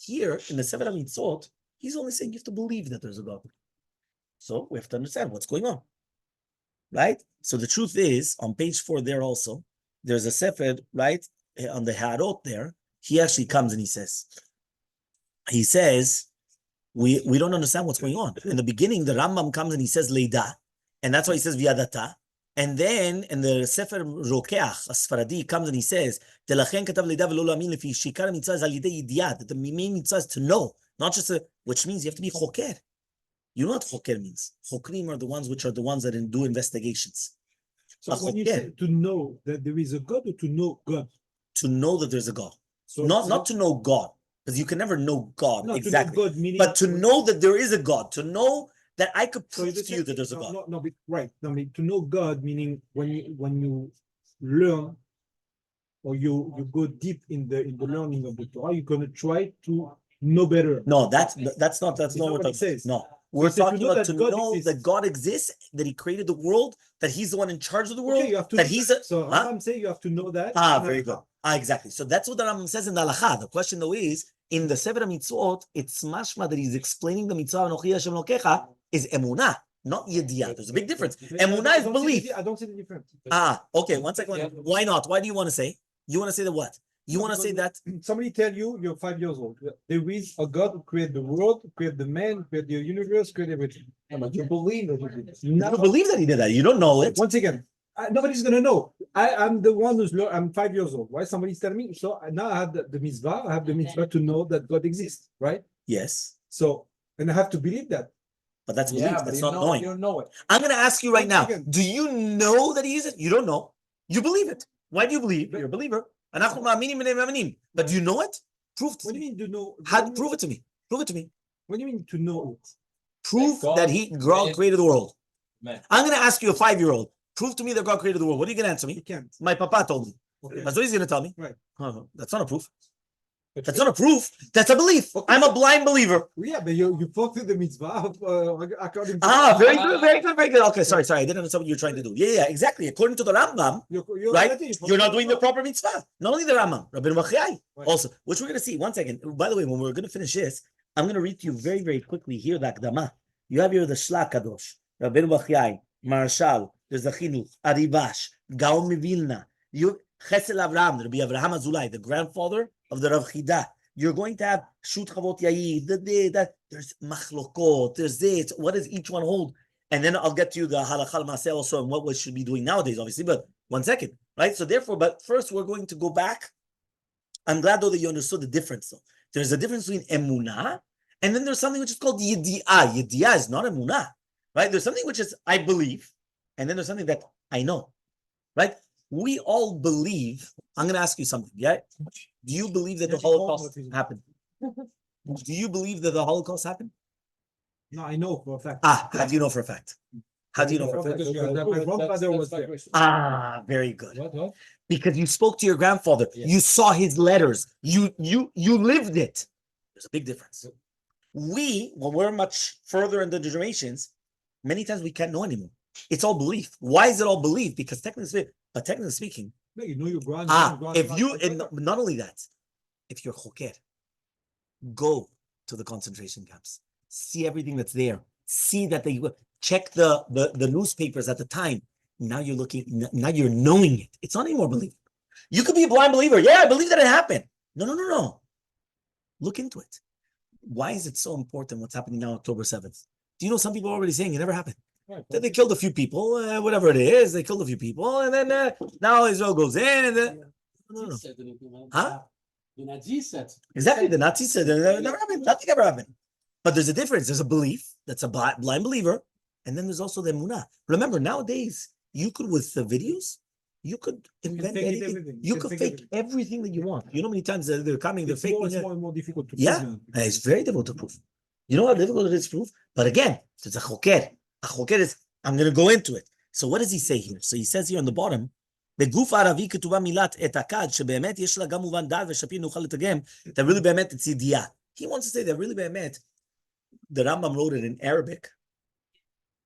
Here, in the Sefer HaMitzvot, he's only saying you have to believe that there's a God. So we have to understand what's going on. Right? So the truth is, on page 4 there also, there's a Sefer, right? On the Harot there, he actually comes and he says, we don't understand what's going on. In the beginning, the Rambam comes and he says Leida, and that's why he says Viadata. And then in the Sefer Rokeach, a Sfaradi, comes and he says, Telachen katav Leida v'lo la'amin lefi shikar mitzvah is al yidei yidiyah, that the main mitzvah is to know, not just which means you have to be choker. You know what choker means? Chokrim are the ones that do investigations. So when you say to know that there is a God or to know God? To know that there's a God. So not to know God, because you can never know God exactly. To know God, meaning, but to know that there is a God, to know that I could prove to you that there's a God. Right. To know God, meaning when you learn or you go deep in the learning of the Torah, you're going to try to know better. No, that's not what it says. No. We're talking about to know that God exists, that He created the world, that He's the one in charge of the world, I'm saying you have to know that. Very good. Exactly. So that's what the Rambam says in the Halacha. The question though is, in the Sefer HaMitzvot, it's mashma that he's explaining the mitzvah Anochi Hashem Lokecha is emunah, not yediyah. There's a big difference. Emunah is belief. I don't see the difference. Okay. One second. Why not? Why do you want to say? You want to say that what? You want to say that somebody tell you you're 5 years old. There is a God who created the world, created the man, created the universe, created everything. But you believe that he did it. You don't believe that he did that. You don't know it. Once again, nobody's gonna know. I'm the one I'm 5 years old. Why somebody's telling me? So now I have the mitzvah. I have the mitzvah to know that God exists, right? Yes. So and I have to believe that. But that's belief. That's not knowing. You don't know it. I'm going to ask you right now. Do you know that he is it? You don't know. You believe it. Why do you believe? You're a believer. But do you know it? Prove it. What do you mean to know? Prove it to me. Prove it to me. What do you mean to know it? Prove that God created the world. Man. I'm going to ask you a 5-year-old. Prove to me that God created the world. What are you going to answer me? You can't. My papa told me. Okay. That's what he's going to tell me. Right. That's not a proof. That's not a proof. That's a belief. Okay. I'm a blind believer. Yeah, but you fulfill the mitzvah according to very good, very good, very good. Okay, sorry. I didn't understand what you're trying to do. Yeah, exactly. According to the Rambam, right? You're not doing the proper mitzvah. Not only the Rambam, Rabbi Right. Also, which we're going to see. One second. By the way, when we're going to finish this, I'm going to read to you very, very quickly here the Akdama. You have here the Shlach Kadosh, Rabbi Bachai, Marshal, there's the Chinuch, Arivash, Gaon Mivilna, you Chesed Avraham, Rabbi Avraham Azulai, the grandfather of the Rav Chida. You're going to have Shut Chavot Yair, there's Machlokot, there's this, what does each one hold? And then I'll get to you the Halachal Maseh also and what we should be doing nowadays, obviously, but 1 second, right? So therefore, but first we're going to go back. I'm glad though that you understood the difference though. There's a difference between Emunah and then there's something which is called Yedi'ah. Yedi'ah is not Emunah, right? There's something which is I believe, and then there's something that I know, right? We all believe. I'm going to ask you something, yeah? Do you believe that the Holocaust happened? Do you believe that the Holocaust happened? No, I know for a fact. How do you know for a fact? How do you know for a fact? My grandfather was there. Very good. What? Because you spoke to your grandfather. Yes. You saw his letters. You lived it. There's a big difference. When we're much further in the generations, many times we can't know anymore. It's all belief. Why is it all belief? Because technically speaking, No, you know your grand. not only that, if you're choker, go to the concentration camps, see everything that's there, see that they check the newspapers at the time. Now you're looking. Now you're knowing it. It's not anymore belief. You could be a blind believer. Yeah, I believe that it happened. No. Look into it. Why is it so important? What's happening now, October 7th? Do you know some people are already saying it never happened? Then they killed a few people, whatever it is. They killed a few people, and then now Israel goes in, and then no. Huh? Exactly, the Nazis said it never happened. Nothing ever happened. But there's a difference. There's a belief that's a blind believer, and then there's also the emunah. Remember, nowadays you could with the videos, you could invent fake anything. everything. You You could can fake fake everything that you want. You know how many times they're coming, they're It's faking more, it. it's more and more difficult to Yeah, prove. it's very difficult to prove. You know how difficult it is to prove? But again, there's a choker. A choker is, I'm going to go into it. So what does he say here? So he says here on the bottom, בגוף הערבי כתובה מילת את הכד, שבאמת יש לה גם מובן דעת ושפיר נוכל לתרגם, that really באמת it's ידיעה. He wants to say that really באמת, the Rambam wrote it in Arabic,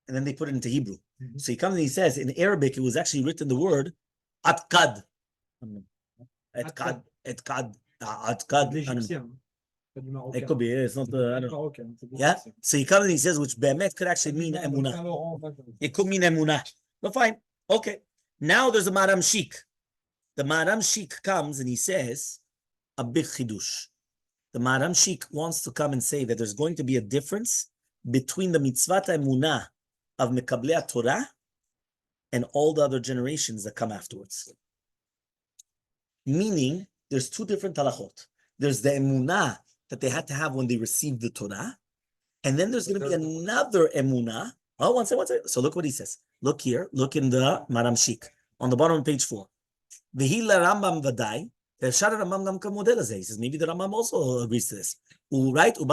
and then they put it into Hebrew. So he comes and he says, in Arabic, it was actually written the word atkad. Atkad. It could be, it's not the, I don't know. Yeah? So he comes and he says, which be'emet could actually mean emunah. It could mean emunah. But fine. Okay. Now there's a Maram Shik. The Maram Shik comes and he says, a big chidush. The Maram Shik wants to come and say that there's going to be a difference between the mitzvah emunah of Mekablei Torah and all the other generations that come afterwards. Meaning, there's two different halachot. There's the emunah that they had to have when they received the Torah, and then there's going to be another emunah. Oh, one second. So look what he says. Look here. Look in the Maram Shik on the bottom of page 4. V'hila Rambam v'dai. He says maybe the Rambam also agrees to this. Right? He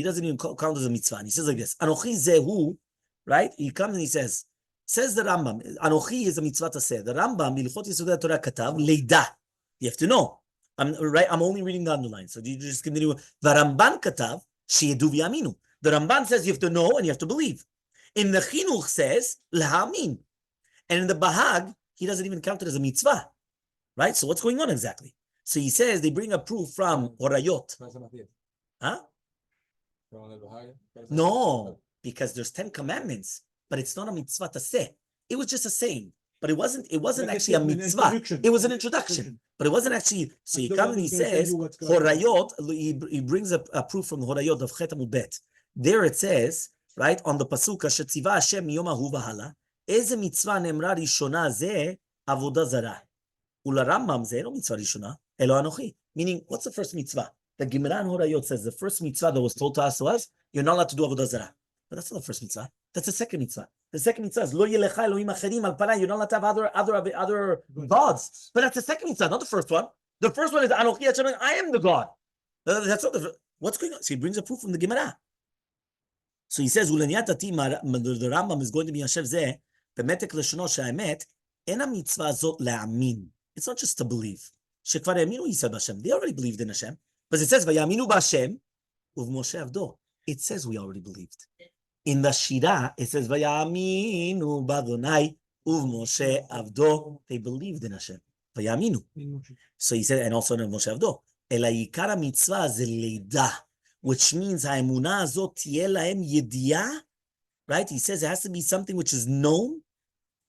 doesn't even count as a mitzvah. And he says like this. Anochi zehu. Right? He comes and he says the Rambam. Anochi is a mitzvah to say. The Rambam Ilchot Yesodei Torah katav leida. You have to know. I'm only reading the underline. So you just continue. The Ramban katav sheyedu v'yaminu. The Ramban says you have to know and you have to believe. In the Chinuch says l'hamin, and in the Bahag he doesn't even count it as a mitzvah. Right? So what's going on exactly? So he says they bring a proof from Horayot. Huh? No, because there's 10 commandments, but it's not a mitzvah to say. It was just a saying. But it wasn't actually a mitzvah. It was an introduction. But it wasn't actually. So he comes and he says, Horayot, he brings a proof from the Horayot of Chet Amud Bet. There it says, right, on the pasuk, Shetziva Hashem miyom ahu v'hala, eze mitzvah nemra rishona ze avodah zarah. Ula Rambam ze no mitzvah rishona, elo anochi. Meaning, what's the first mitzvah? The Gemara in Horayot says the first mitzvah that was told to us was, you're not allowed to do avodah zarah. But that's not the first mitzvah. That's the second mitzvah. The second mitzvah is lo yelecha Elohim acherim al panai. You're not allowed to have other gods. But that's the second mitzvah, not the first one. The first one is Anochi Hashem. I am the God. That's not the. What's going on? So he brings a proof from the Gemara. So he says, the Rambam is going to be Hashem zeh bemetek leshono she'amet ena mitzvah zot le'amin. It's not just to believe. Shekvar yaminu yisad b'Hashem. They already believed in Hashem. But it says vayaminu b'Hashem uv'Moshe avdo. It says we already believed. In the Shirah, it says, Vayaminu b'Adonai uv'Moshe avdo. They believed in Hashem. Vayaminu. So he said, and also in Moshe avdo. Ela yikara mitzvah ze leida, which means ha'emunah azot tiye lahem yediyah. Right? He says it has to be something which is known.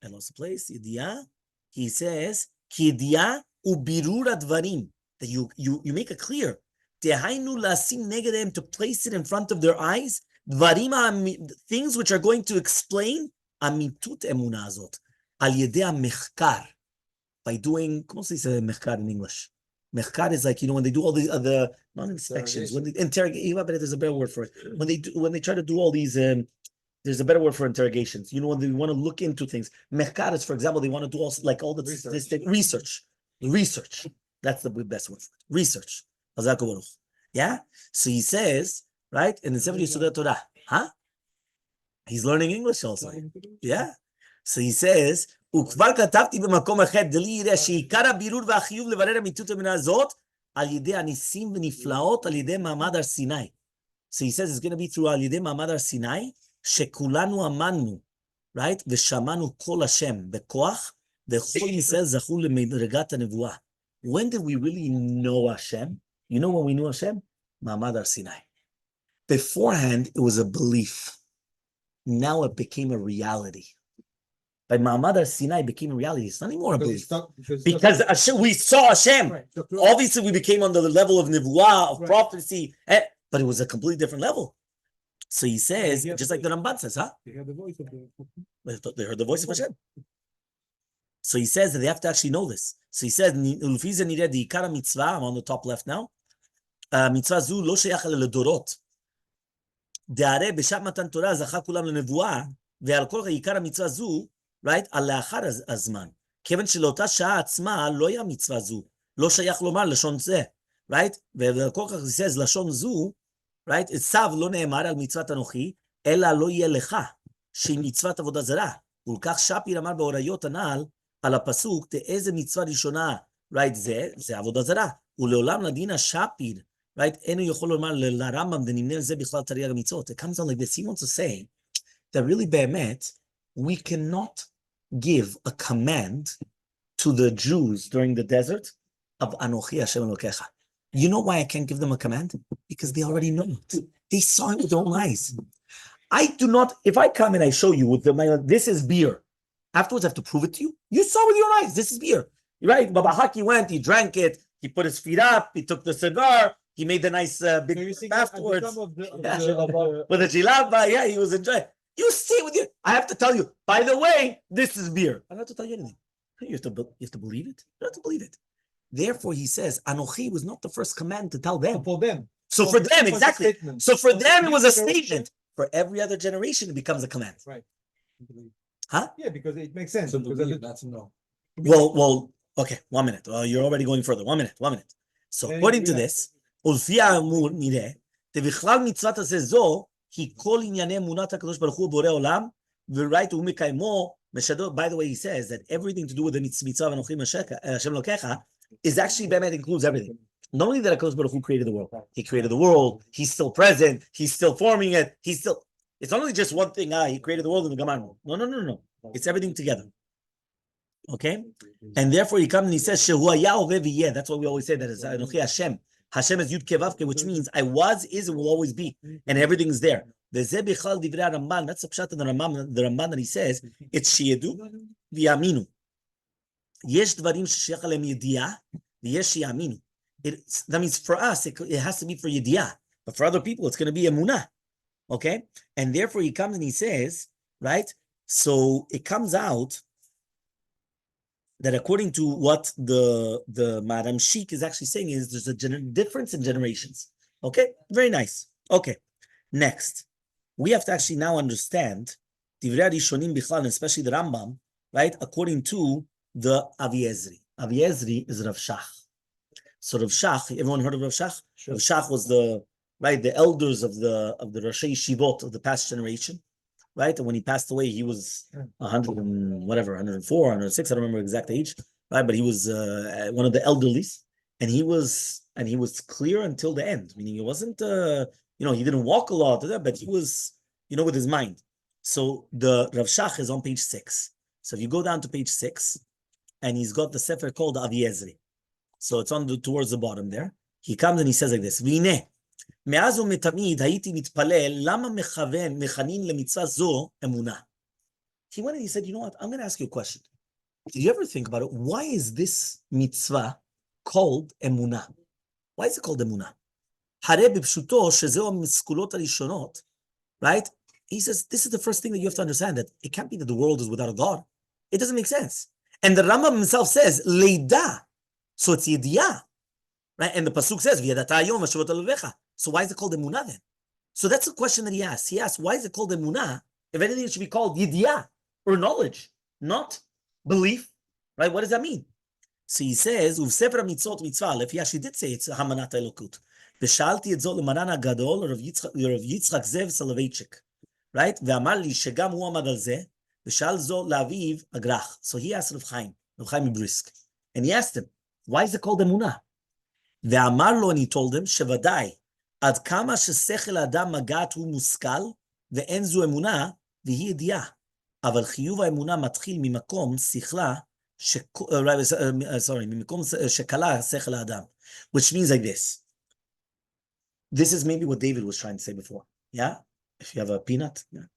I lost the place. Yediyah. He says, ki yediyah ubirur advarim. That you make it clear. Tehainu lasim negedem, to place it in front of their eyes. Things which are going to explain amitut emunah azot al yedei mechkar, by doing, ¿cómo se dice mechkar in English? Mechkar is like, when they do all the not inspections, when they interrogate, but there's a better word for it. When they try to do all these, there's a better word for interrogations. When they want to look into things. Mechkar is, for example, they want to do all the research. That's the best word for it. Research. Yeah. So he says, right? In the 70s Yesodei Torah. Huh? He's learning English also. Yeah. So he says, וכבר כתבתי במקום אחר, דלי יראה שעיקר הבירור והחיוב לברר אמיתות האמונה הזאת, על ידי הניסים ונפלאות, על ידי מעמד הר סיני. So he says it's going to be through על ידי מעמד הר סיני, שכולנו אמנו, right? ושמענו קול השם בכוח, וכל ישראל זכו למדרגת הנבואה. When did we really know Hashem? You know when we knew Hashem? מעמד הר סיני. Beforehand, it was a belief. Now it became a reality. By Ma'amad Sinai became a reality. It's not anymore a belief. Because Hashem, we saw Hashem. Right. Obviously, we became on the level of Nevuah, of prophecy, but it was a completely different level. So he says, They hear just the like the Ramban says, huh? They hear the voice of the They heard the voice of Hashem. So he says that they have to actually know this. So he says, "Ulfiza nireh the ikara mitzvah." I'm on the top left now. Mitzvah zu lo sheyach ledorot. De'areh b'shat matan Torah zacha kulam lenevuah ve'al kol ikara mitzvah zu, right? Al le'achar azman. כיוון שלאותה שעה עצמה לא היה מצווה זו, לא שייך לומר לשון זה, right? וכל כך זה לשון זו, right? צו לא נאמר על מצוות אנוכי, אלא לא יהיה לך, שהיא מצוות עבודה זרה. ולכך שפיר אמר באוריות הנ"ל, על הפסוק, תאיזה מצווה ראשונה, right? זה עבודה זרה. ולעולם לדין השפיר, right? אינו יכול לומר לרמב"ם, דנמנה לזה בכלל תרי"ג המצוות. It comes on like this. He wants to say, that really באמת, we cannot give a command to the Jews during the desert of Anochi Hashem Elokecha. You know why I can't give them a command? Because they already know it. They saw it with their own eyes. I do not, if I come and I show you with this is beer. Afterwards, I have to prove it to you. You saw with your own eyes, this is beer. Right? Baba Haki went, he drank it, he put his feet up, he took the cigar, he made the nice big afterwards. With the jilaba, yeah, he was enjoying. You see with you. I have to tell you, by the way, this is beer. I don't have to tell you anything. You have to believe it. You don't have to believe it. Therefore, he says, Anochi was not the first command to tell them. for them. So for them, exactly. So for them, it was a statement. For every other generation, it becomes a command. Right. Huh? Yeah, because it makes sense. To Because believe, not to know. Well, okay, 1 minute. You're already going further. 1 minute. So according to this, ולפי האמור נראה, ובכלל מצוות הזה זו, היא כל ענייני אמונת הקדוש ברוך הוא בורא עולם, וראית הוא מקיימו, משדו, by the way, he says that everything to do with the mitzvah ואנוכי Hashem Elokecha is actually, באמת, includes everything. Not only that HaKadosh Baruch Hu created the world, he created the world, he's still present, he's still forming it, it's not only just one thing, he created the world in the Gaman. No. It's everything together. Okay? And therefore he comes and he says, Shehu haya ove v'yeh. That's what we always say, that is Anochi Hashem. Hashem is Yud Kevavke, which means I was, is, and will always be. And everything's there. V'zeh bichal divrei Ramban. That's the pshat of the Ramban that he says, it's sheyedu v'yaminu. Yesh dvarim sheshech alem yediyah, v'yesh yaminu. That means for us, it has to be for yediyah. But for other people, it's going to be emunah. Okay? And therefore he comes and he says, right? So it comes out that according to what the Madam Sheik is actually saying is there's a difference in generations. Okay? Very nice. Okay. Next. We have to actually now understand Divrei Rishonim Bichlal, and especially the Rambam, right? According to the Avi Ezri. Avi Ezri is Rav Shach. So Rav Shach, everyone heard of Rav Shach? Sure. Rav Shach was the elders of the Roshei Yeshivot of the past generation. Right, and when he passed away, he was 100 and whatever, 104, 106. I don't remember exact age. Right, but he was one of the elderlies, and he was clear until the end. Meaning, it wasn't, he didn't walk a lot, but he was, with his mind. So the Rav Shach is on page 6. So if you go down to page 6, and he's got the sefer called Avi Ezri. So it's towards the bottom there. He comes and he says like this: V'ineh. מאז ומתמיד הייתי מתפלל למה מכנים למצווה זו אמונה. He went and he said, you know what, I'm going to ask you a question. Did you ever think about it? Why is this mitzvah called אמונה? Why is it called אמונה? הרי בפשוטו שזהו המשכולות הראשונות, right? He says, this is the first thing that you have to understand, that it can't be that the world is without a God. It doesn't make sense. And the Rambam himself says, לידה. So it's ידיעה. Right? And the pasuk says, "V'yadata hayom v'shavot alevecha." So why is it called emunah then? So that's the question that he asked. He asked, why is it called emunah? If anything, it should be called yidiyah, or knowledge, not belief. Right? What does that mean? So he says, "Uvsefer mitzvot mitzvah aleph." He actually did say it's hamanat elokut. V'shalti et zot lemaran hagadol Rav Yitzchak Zev Soloveitchik. Right? Ve'amar li shegam hu amad al zeh v'shal zot la'aviv agrach. So he asked Rav Chaim Brisk, and he asked him, why is it called emunah? ואמר לו, and he told him, שוודאי, עד כמה ששכל האדם מגעת הוא מושכל, ואין זו אמונה, והיא ידיעה. אבל חיוב האמונה מתחיל ממקום שכלה, ממקום שקלה שכל האדם. Which means like this. This is maybe what David was trying to say before. Yeah? If you have a peanut. Yeah.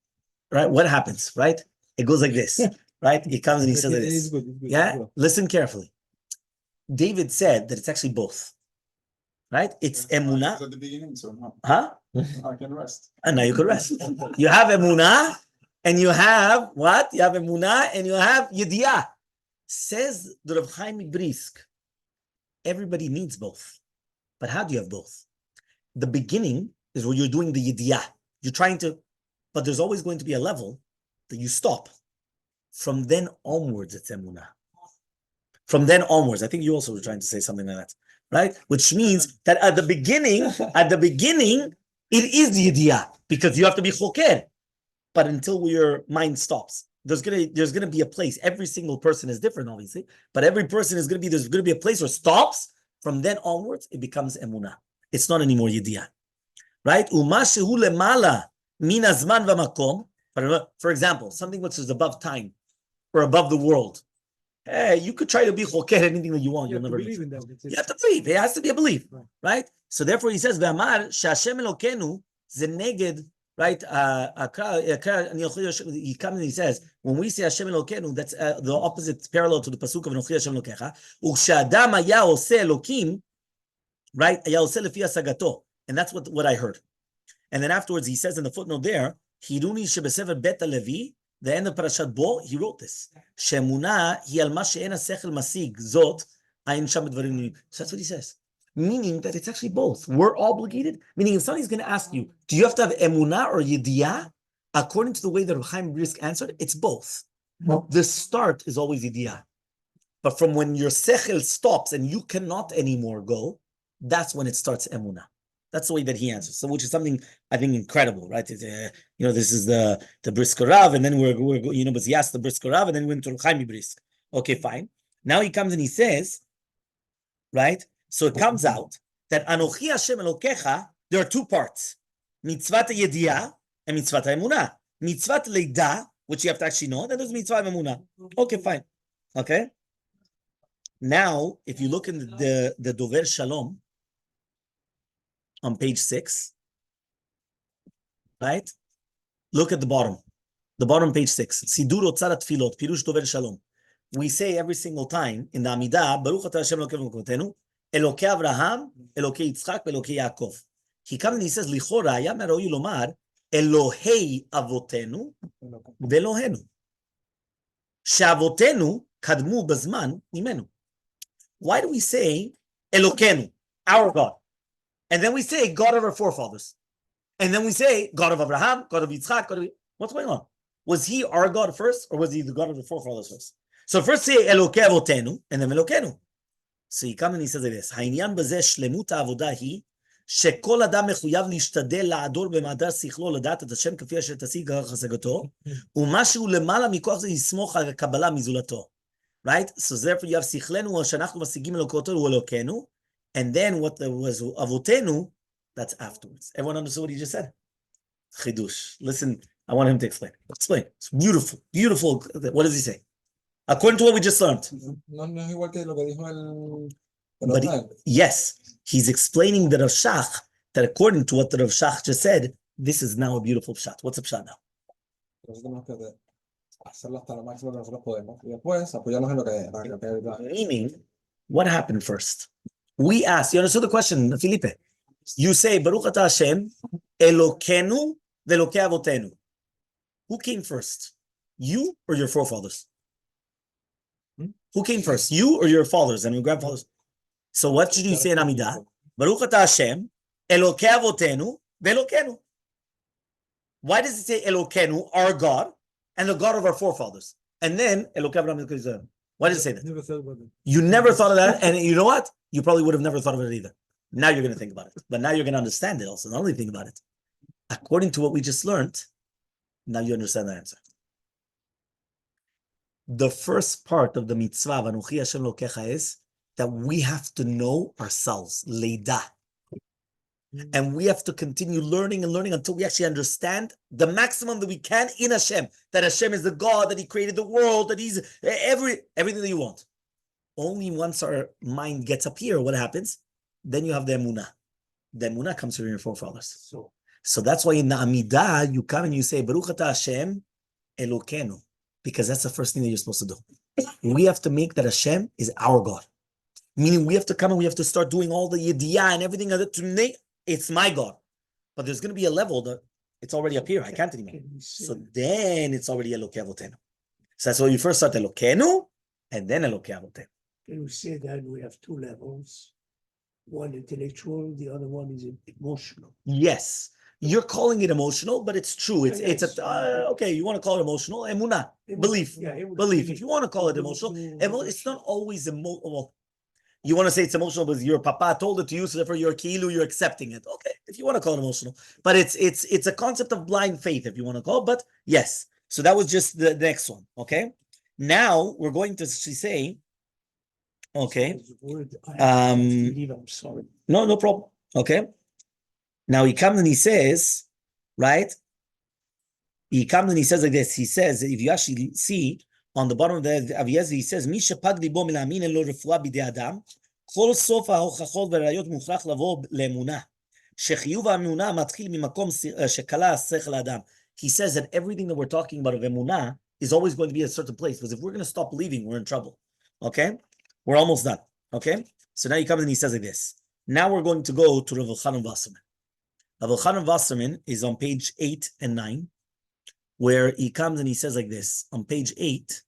Right? What happens? Right? It goes like this. Right? He comes and he says like this. Yeah? Listen carefully. David said that it's actually both. right? It's It's emunah. at the beginning, so no, Huh? I can rest. And now you could rest. You have emunah, and you have what? You have emunah, and you have yediyah. Says the Rav Chaim Brisk, everybody needs both. But how do you have both? The beginning is where you're doing the yediyah. You're trying to, but there's always going to be a level that you stop. From then onwards, it's emunah. From then onwards, I think you also were trying to say something like that, right? Which means that at the beginning, it is yediyah because you have to be choker. But until your mind stops, there's gonna be a place. Every single person is different, obviously, but every person is there's gonna be a place where it stops. From then onwards, it becomes emunah. It's not anymore yediyah, right? Uma shehu lemala min hazman v'makom. For example, something which is above time or above the world. Hey, you could try to be choker anything that you want. You'll never believe be. in that. You have to believe. It has to be a belief, right? So therefore, he says, "Ve'amar she'Hashem Elokenu zeneged." Right? He comes and he says, when we say Hashem Elokenu, that's the opposite parallel to the pasuk of Anochi Hashem Elokecha. U'shadam haya oseh Elokim, right? Haya oseh lefi hasagato, and that's what I heard. And then afterwards, he says in the footnote there, Hiruni shebesever bet Levi. The end of Parashat Bo, he wrote this. Shemuna hi al ma she'ena sechel masig zot ayin sham dvarim. So that's what he says. Meaning that it's actually both. We're obligated. Meaning if somebody's going to ask you, do you have to have emunah or yediyah? According to the way that Rav Chaim Brisk answered, it's both. The start is always yediyah. But from when your sechel stops and you cannot anymore go, that's when it starts emunah. That's the way that he answers. So, which is something I think incredible, right? This is the Brisker Rav, and then we're but he asked the Brisker Rav, and then we went to Rav Chaim Brisk. Okay, fine. Now he comes and he says, right? So it comes out that Anochi Hashem Elokecha, there are two parts. Mitzvat Yediyah and Mitzvat Emunah. Mitzvat Leida, which you have to actually know, then there's Mitzvat Emunah. Okay, fine. Okay. Now, if you look in the Dover Shalom on page 6, right? Look at the bottom. The bottom, page 6. Sidur Otzar Tfilot, Pirush Dover Shalom. We say every single time in the Amidah, Baruch Atah Hashem Elokeinu Melokotenu, Elokei Avraham, Elokei Yitzchak, Elokei Yaakov. He comes and he says, Lichora, היה ראוי לומר, אלוהי אבותינו ואלוהינו. שאבותינו קדמו בזמן ממנו. Why do we say Elokenu, our God? And then we say God of our forefathers. And then we say God of Abraham, God of Yitzchak, what's going on? Was he our God first, or was he the God of the forefathers first? So first say Elokei Avotenu, and then Elokenu. So he comes and he says like this, העניין בזה שלמות העבודה היא, שכל אדם מחויב להשתדל לעדור במעדר שכלו לדעת את השם כפי אשר תשיג השגתו, ומשהו למעלה מכוח זה יסמוך על הקבלה מזולתו. Right? So therefore you have שכלנו, שאנחנו משיגים אלוקותו הוא אלוקנו, and then what was Avotenu, that's afterwards. Everyone understood what he just said? Chidush. Listen, I want him to explain. Explain. It's beautiful. Beautiful. What does he say? According to what we just learned. No es igual que lo que dijo el But yes, he's explaining the Rav Shach, that according to what the Rav Shach just said, this is now a beautiful pshat. What's a pshat now? hacerlo hasta lo máximo que nosotros podemos y después apoyarnos en lo que Meaning, what happened first? We asked, you understood the question, Felipe? You say, Baruch Atah Hashem, Elokenu ve'Elokei Avotenu. Who came first? You or your forefathers? Who came first? You or your fathers and your grandfathers? So what should you say in Amidah? Baruch Atah Hashem, Elokei Avotenu ve'Elokenu. Why does it say Elokenu, our God, and the God of our forefathers? And then Elokei Avraham, Elokei Yisrael. Why does it say that? Never thought about it. You never thought of that, and you know what? You probably would have never thought of it either. Now you're going to think about it, but now you're going to understand it also. Not only think about it. According to what we just learned, now you understand the answer. The first part of the mitzvah, V'anochi Hashem Elokecha, is that we have to know ourselves, leida. And we have to continue learning and learning until we actually understand the maximum that we can in Hashem. That Hashem is the God, that He created the world, that He's everything that you want. Only once our mind gets up here, what happens? Then you have the emunah. The emunah comes from your forefathers. So that's why in the Amidah, you come and you say, Baruch Atah Hashem Elokenu. Because that's the first thing that you're supposed to do. We have to make that Hashem is our God. Meaning we have to come and we have to start doing all the yediyah and everything other to name. It's my God. But there's going to be a level that it's already up here. I can't anymore. So then it's already Elokei Avotenu. So that's why you first start Elokeinu and then Elokei Avotenu. Can we say that we have two levels? One intellectual, the other one is emotional. Yes. You're calling it emotional, but it's true. It's Yes. okay. You want to call it emotional, emunah, belief, belief. If you want to call it emotional, it's not always emotional. Well, you want to say it's emotional because your papa told it to you, so therefore you're kilu, you're accepting it. Okay, if you want to call it emotional, but it's a concept of blind faith, if you want to call it. But yes, so that was just the next one. Okay, now we're going to say, okay, I'm sorry. no problem. Okay. Now he comes and he says, right? He comes and he says like this. He says, if you actually see on the bottom of the Aviyaz, he says, "Mi shepag libo mila'amin en lo refuah b'dei adam, kol sof ha'hochachot v'rayot mukhrach lavo le'emunah, shechiyuv ha'emunah matchil mimakom shekala sechel adam." He says that everything that we're talking about of emunah is always going to be at a certain place, because if we're going to stop believing, we're in trouble. Okay? We're almost done. Okay? So now he comes and he says like this. Now we're going to go to Rav Elchanan Wasserman. Rav Elchanan Wasserman is on page 8 and 9, where he comes and he says like this. On page 8,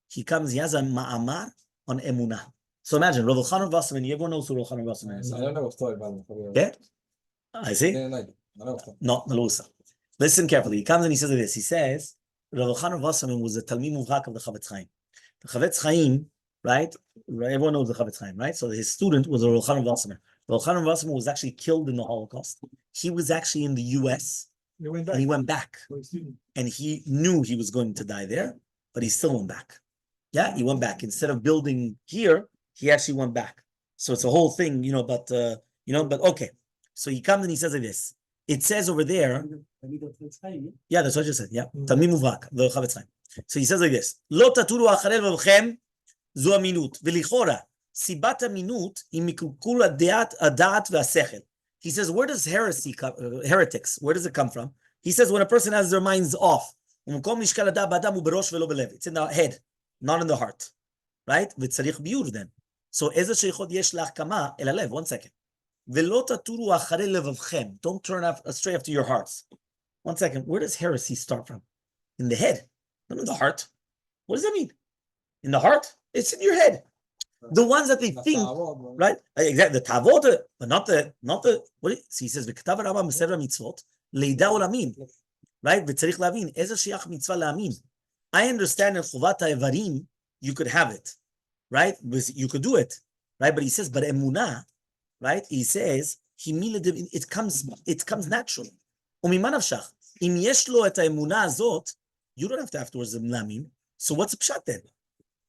he has a ma'amar on emunah. So imagine, Rav Elchanan Wasserman, everyone knows who Rav Elchanan Wasserman is. I don't know what's talking about. Yeah? I see. No, Malusa. Listen carefully. He comes and he says like this. He says, Rav Elchanan Wasserman was a Talmid Muvhak of the Chavetz Chaim. The Chavetz Chaim, right? Everyone knows the Chavetz Chaim, right? So his student was Rav Elchanan Wasserman. Rav Elchanan Wasserman was actually killed in the Holocaust. He was actually in the US, and he went back. And he knew he was going to die there, but he still went back. Yeah, he went back. Instead of building here, he actually went back. So it's a whole thing, but okay. So he comes and he says like this. It says over there, yeah, that's what you said. Yeah, Talmid Muvhak, the Chavetz Chaim. So he says like this: Lo taturu acharei levavchem zu aminut v'lichora sibat aminut hi mikulkul ha'dat v'hasechel. He says, where does heresy come? Heretics, where does it come from? He says, when a person has their minds off, it's in the head, not in the heart, right? Then. So, one second. Don't turn astray after your hearts. 1 second. Where does heresy start from? In the head, not in the heart. What does that mean? In the heart? It's in your head. The ones that they think, right? Exactly, the tavot, but not the. What he says, "V'katav Rabba Mesera mitzvot leida olamin," right? V'tzarich lavin eza shiach mitzvah laamin. I understand in chovat ha'evarim you could have it, right? You could do it, right? But he says, but emunah, right? He says, it comes naturally. Umiman avshach im yesh lo et ha'emunah azot, you don't have to afterwards laamin. So what's the pshat then,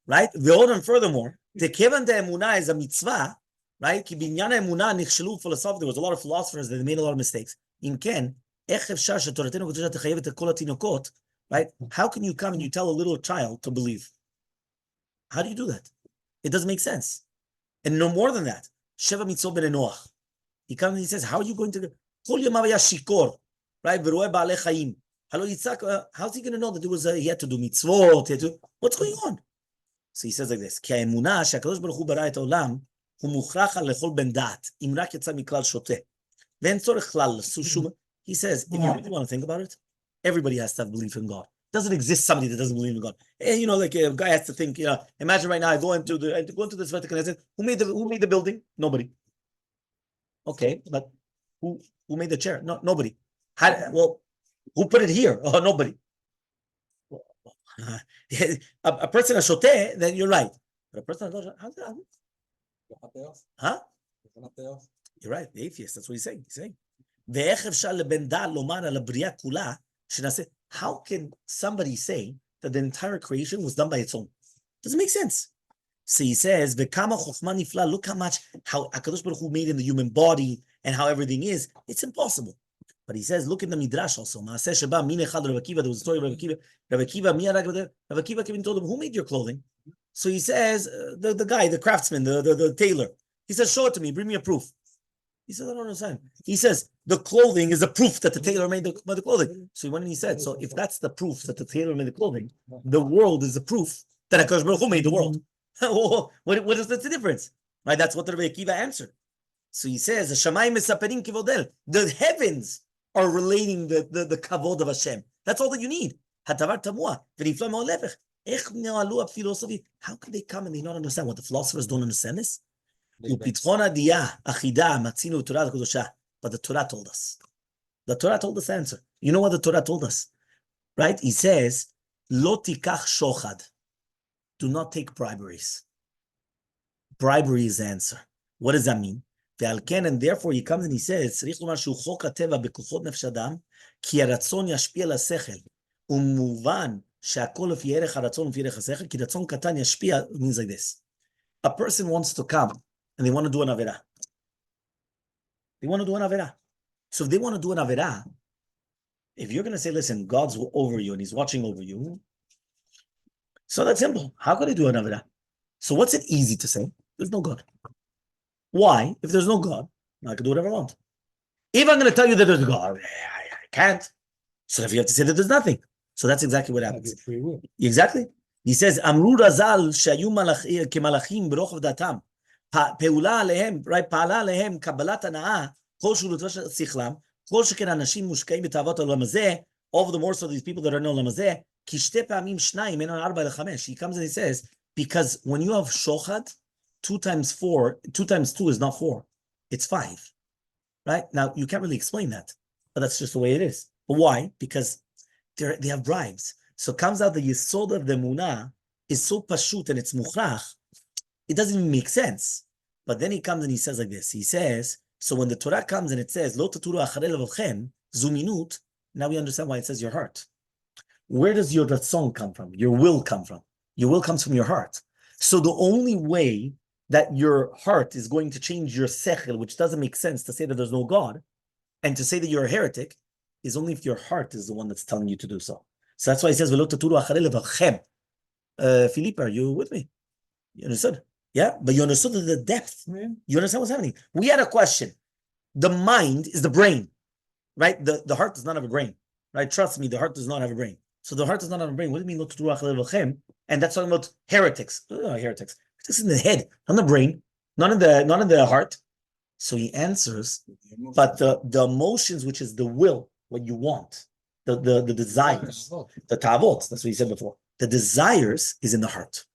right? Ve'odon furthermore. The kevan de emunah is a mitzvah, right? Ki binyan emunah nichshelu philosophy. There was a lot of philosophers that made a lot of mistakes. In ken, ech efshar shetoratenu kedusha techayev et kol hatinokot, right? How can you come and you tell a little child to believe? How do you do that? It doesn't make sense. And no more than that. Sheva mitzvot ben Noach. He comes and he says, how are you going to kol yamav haya shikor, right? V'roeh ba'alei chayim. Halo Yitzhak, how's he going to know that there was he had to do mitzvot? What's going on? So he says like this: כי האמונה שהקדוש ברוך הוא ברא את העולם הוא מוכרח לכל בן דעת אם רק יצא מכלל שוטה ואין צורך כלל לעשות שום. He says, if you really want to think about it, everybody has to have belief in God. Doesn't exist somebody that doesn't believe in God. And like a guy has to think. Imagine right now I go into this Vatican. I said, who made the building? Nobody. Okay, but who made the chair? No, nobody. Who put it here? Oh, nobody. A person a shoteh, then you're right. But a person huh? You're right. The atheist. That's what he's saying. How can somebody say that the entire creation was done by its own? Doesn't make sense. So he says, look how much how HaKadosh Baruch Hu made in the human body and how everything is. It's impossible. But he says, look in the Midrash also. There was a story of Rabbi Akiva. Rabbi Akiva came and told him, who made your clothing? So he says, the guy, the craftsman, the tailor. He says, show it to me, bring me a proof. He says, I don't understand. He says, the clothing is a proof that the tailor made the clothing. So he went and he said, so if that's the proof that the tailor made the clothing, the world is the proof that HaKadosh Baruch Hu made the world. What is the difference? Right? That's what the Rabbi Akiva answered. So he says, the heavens are relating the kavod of Hashem. That's all that you need. How could they come and they not understand? What the philosophers don't understand this? But the Torah told us. The Torah told us the answer. You know what the Torah told us? Right? He says, Lo tikach shochad. Do not take briberies. Bribery is the answer. What does that mean? And therefore he comes and he says, צריך לומר שהוא חוק הטבע בכוחות נפש אדם, כי הרצון ישפיע על השכל, ומובן שהכל לפי ערך הרצון ולפי ערך השכל, כי רצון קטן ישפיע, means like this. A person wants to come and they want to do an avera. They want to do an avera. So if they want to do an avera, if you're going to say, listen, God's over you and he's watching over you, so that's simple. How could I do an avera? So what's it easy to say? There's no God. Why? If there's no God, I can do whatever I want. If I'm going to tell you that there's a God, I can't. So if you have to say that there's nothing. So that's exactly what happens. Free will. Exactly. He says, Amru Razal shayu kemalachim b'rochav datam. Peula alehem, right? Pa'ala alehem kabbalat hana'ah kol shulutva sichlam kol sheken anashim mushkaim b'tavot olam hazeh. All the more so these people that are in olam hazeh ki shte pa'amim shnayim enon arba lechamesh. He comes and he says, because when you have shochad, 2 times 4, 2 times 2 is not 4. It's 5. Right? Now, you can't really explain that. But that's just the way it is. But why? Because they have bribes. So it comes out the yesod of the munah is so pashut and it's mukhrach, it doesn't even make sense. But then he comes and he says like this. He says, so when the Torah comes and it says, Lo taturu acharei levavchem, zuminut, now we understand why it says your heart. Where does your ratzon come from? Your will come from. Your will comes from your heart. So the only way that your heart is going to change your sechel, which doesn't make sense to say that there's no God, and to say that you're a heretic, is only if your heart is the one that's telling you to do so. So that's why he says, V'lo taturu acharei levavchem. Philippe, are you with me? You understood? Yeah? But you understood the depth. Yeah. You understand what's happening? We had a question. The mind is the brain, right? The heart does not have a brain, right? Trust me, the heart does not have a brain. So the heart does not have a brain. What do you mean, Lo taturu acharei levavchem? And that's talking about heretics. Heretics. It's in the head, not in the brain, not in the heart. So he answers, but the emotions, which is the will, what you want, the desires, the tavot, that's what he said before. The desires is in the heart.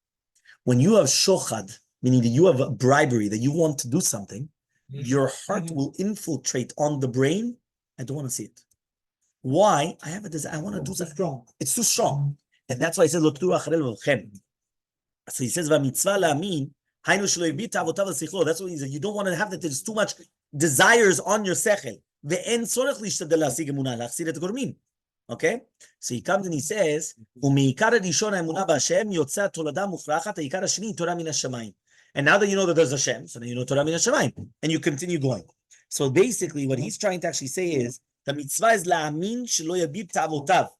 When you have shochad, meaning that you have a bribery, that you want to do something, your heart will infiltrate on the brain. I don't want to see it. Why? I have a desire. I want to do something. Strong. It's too strong. And that's why he says, Lo taturu acharei levavchem. So he says, "V'mitzvah la'amin, haynu shelo yibit avotav l'sichlo." That's what he says. You don't want to have that. There's too much desires on your sechel. Ve'en tzorech lishtadel la'asig emunah, la'achzir et gormin. Okay? So he comes and he says, "U'meikar rishon ha'emunah b'Hashem yotzeh tolada mufrachat, ha'ikar hasheni Torah min hashamayim." And now that you know that there's Hashem, so then you know Torah min hashamayim, and you continue going. So basically, what he's trying to actually say is the mitzvah is la'amin shelo yibit avotav,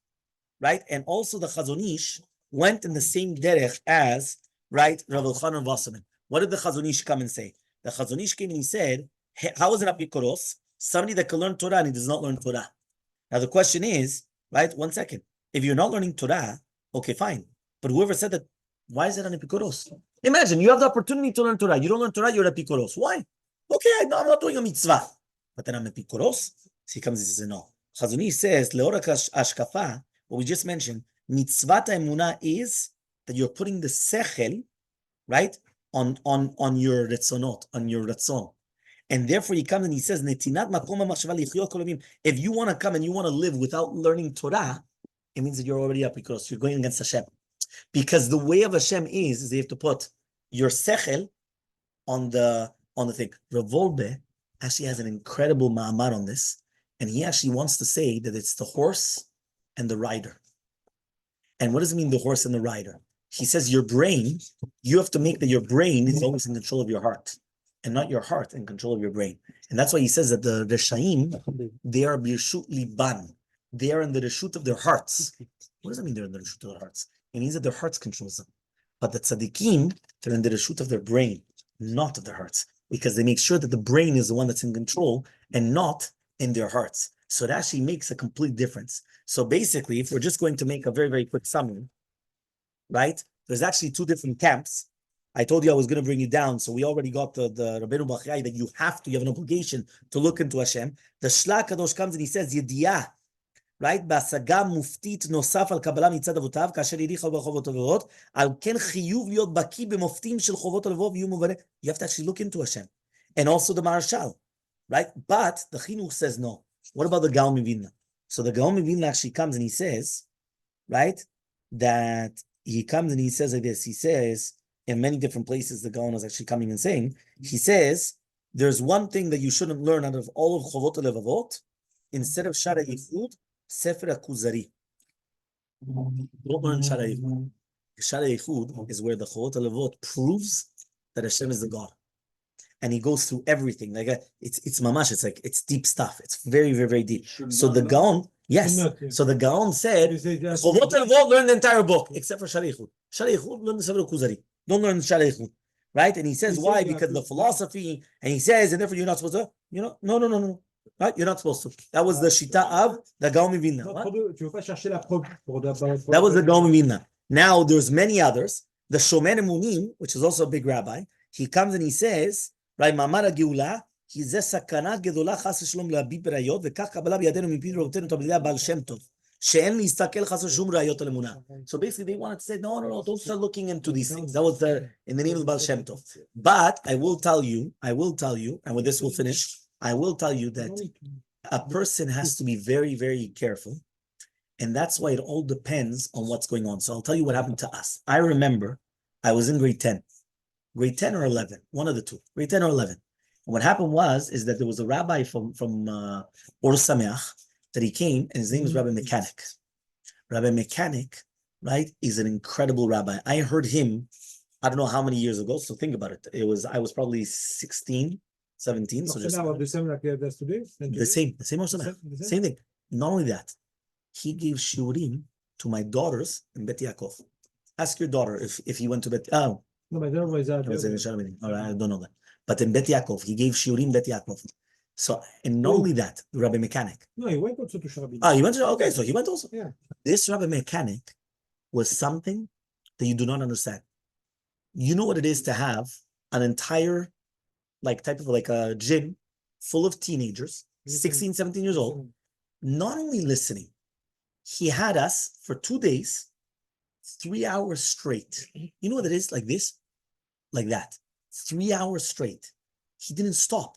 right? And also the Chazon Ish went in the same derech as, right, Rav Elchanan Wasserman. What did the Chazon Ish come and say? The Chazon Ish came and he said, how is it apikoros? Somebody that can learn Torah and he does not learn Torah. Now the question is, right, 1 second. If you're not learning Torah, okay, fine. But whoever said that, why is it an apikoros? Imagine, you have the opportunity to learn Torah. You don't learn Torah, you're an apikoros. Why? Okay, I'm not doing a mitzvah. But then I'm an apikoros? So he comes and says, no. Chazon Ish says, leorak ashkafa, what we just mentioned, mitzvat emunah is that you're putting the sechel, right, on your retzonot, on your ratzon. And therefore he comes and he says, Netinat makom ha'machshava lichyot kol yomim. If you want to come and you want to live without learning Torah, it means that you're already up because you're going against Hashem. Because the way of Hashem is that you have to put your sechel on the thing. Rav Wolbe actually has an incredible ma'amar on this, and he actually wants to say that it's the horse and the rider. And what does it mean, the horse and the rider? He says your brain, you have to make that your brain is always in control of your heart, and not your heart in control of your brain. And that's why he says that the Reshaim, they are birshut liban. They are in the reshut of their hearts. What does that mean they're in the reshut of their hearts? It means that their hearts controls them. But the tzaddikim, they're in the reshut of their brain, not of their hearts. Because they make sure that the brain is the one that's in control and not in their hearts. So it actually makes a complete difference. So basically, if we're just going to make a very, very quick summary, right? There's actually 2 different camps. I told you I was going to bring you down, so we already got the Rabbeinu Bachai that you have an obligation to look into Hashem. The Shlach Kadosh comes and he says, Yediyah, right? בהשגה מופתית נוסף על קבלה מצד אבותיו, כאשר יריחו בחובות הלבבות, על כן חיוב להיות בקיא במופתים של חובות הלבבות ויהיו מובנים. You have to actually look into Hashem. And also the Marashal, right? But the Chinuch says no. What about the Gaon Mivilna? So the Gaon Mivilna actually comes and he says, right, that he comes and he says like this. He says, in many different places, the Gaon is actually coming and saying, he says, there's one thing that you shouldn't learn out of all of Chovot HaLevavot, instead of Shara Yichud, Sefer HaKuzari. Don't learn Shara Yichud. Shara Yichud is where the Chovot HaLevavot proves that Hashem is the God. And he goes through everything. Like it's mamash, it's deep stuff. It's very, very, very deep. So the Gaon, yes. So the Gaon said, Chovot HaLevavot learn the entire book, except for Shara Yichud. Shara Yichud, learn the Sefer HaKuzari. Don't learn Shara Yichud. Right? And he says, why? Because the philosophy, and he says, and therefore you're not supposed to, no. Right? You're not supposed to. That was the Shita of the Gaon Mivilna. That was the Gaon Mivilna. Now there's many others. The Shomer Emunim, which is also a big rabbi, he comes and he says, right, Mamar HaGeula, כי זה סכנה גדולה חס ושלום להביא בראיות, וכך קבלה בידינו מפי רבותינו תלמידי הבעל שם טוב, שאין להסתכל חס ושלום ראיות על אמונה. So basically they wanted to say, no, don't start looking into these things. That was in the name of Baal Shem Tov. But I will tell you, and with this we'll finish, I will tell you that a person has to be very, very careful. And that's why it all depends on what's going on. So I'll tell you what happened to us. I remember I was in grade 10 or 11, one of the two, grade 10 or 11. And what happened is that there was a rabbi from Or Sameach that he came, and his name is Rabbi Mechanic. Rabbi Mechanic, right, is an incredible rabbi. I heard him, I don't know how many years ago, so think about it. I was probably 16, 17. So just the same like that's today? the same Or Sameach. Same thing. Not only that, he gave shiurim to my daughters in Bet Yaakov. Ask your daughter if he went to Bet. Oh, no, my daughter was all right, I don't know that. But in Bet Yaakov, he gave shiurim Bet Yaakov. So, and not only that, the Rabbi Mechanic. No, he went also to Sharabin. He went to, okay, so he went also. Yeah. This Rabbi Mechanic was something that you do not understand. You know what it is to have an entire, type of a gym full of teenagers, 16, 17 years old, not only listening, he had us for 2 days, 3 hours straight. You know what it is? Like this? Like that. 3 hours straight. He didn't stop.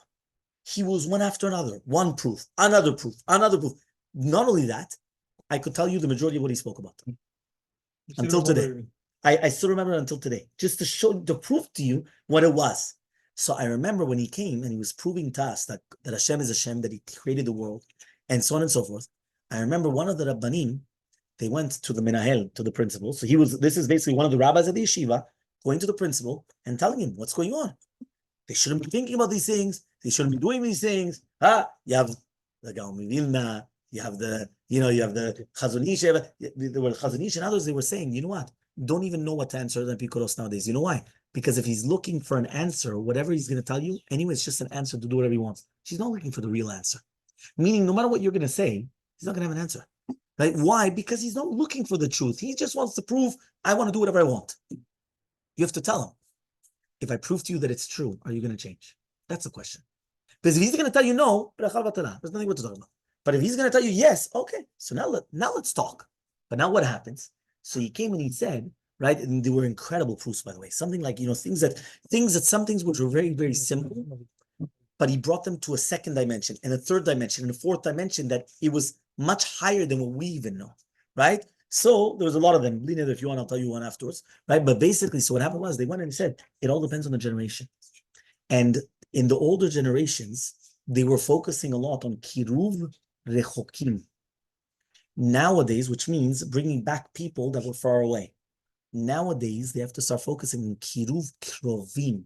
He was one after another. One proof, another proof, another proof. Not only that, I could tell you the majority of what he spoke about. Until today. I still remember it until today. Just to prove to you what it was. So I remember when he came and he was proving to us that Hashem is Hashem, that he created the world, and so on and so forth. I remember one of the Rabbanim, they went to the Menahel, to the principal. So this is basically one of the rabbis at the yeshiva, going to the principal and telling him what's going on. They shouldn't be thinking about these things. They shouldn't be doing these things. You have the Gaon Mivilna, you have the Chazon Ish, there were Chazon Ish and others, they were saying, you know what? Don't even know what to answer than Pikoros nowadays. You know why? Because if he's looking for an answer, whatever he's going to tell you, anyway, it's just an answer to do whatever he wants. He's not looking for the real answer. Meaning, no matter what you're going to say, he's not going to have an answer. Right? Why? Because he's not looking for the truth. He just wants to prove, I want to do whatever I want. You have to tell him, if I prove to you that it's true, are you going to change? That's the question. Because if he's going to tell you no, there's nothing what to talk about. But if he's going to tell you yes, okay, so now let's talk. But now what happens? So he came and he said, right, and they were incredible proofs, by the way. Something like, some things which were very, very simple, but he brought them to a second dimension, and a third dimension, and a fourth dimension that it was much higher than what we even know, right? So there was a lot of them. If you want, I'll tell you one afterwards, right? But basically, so what happened was they went and said, it all depends on the generation. And in the older generations, they were focusing a lot on kiruv rechokim. Nowadays, which means bringing back people that were far away. Nowadays, they have to start focusing on kiruv krovim,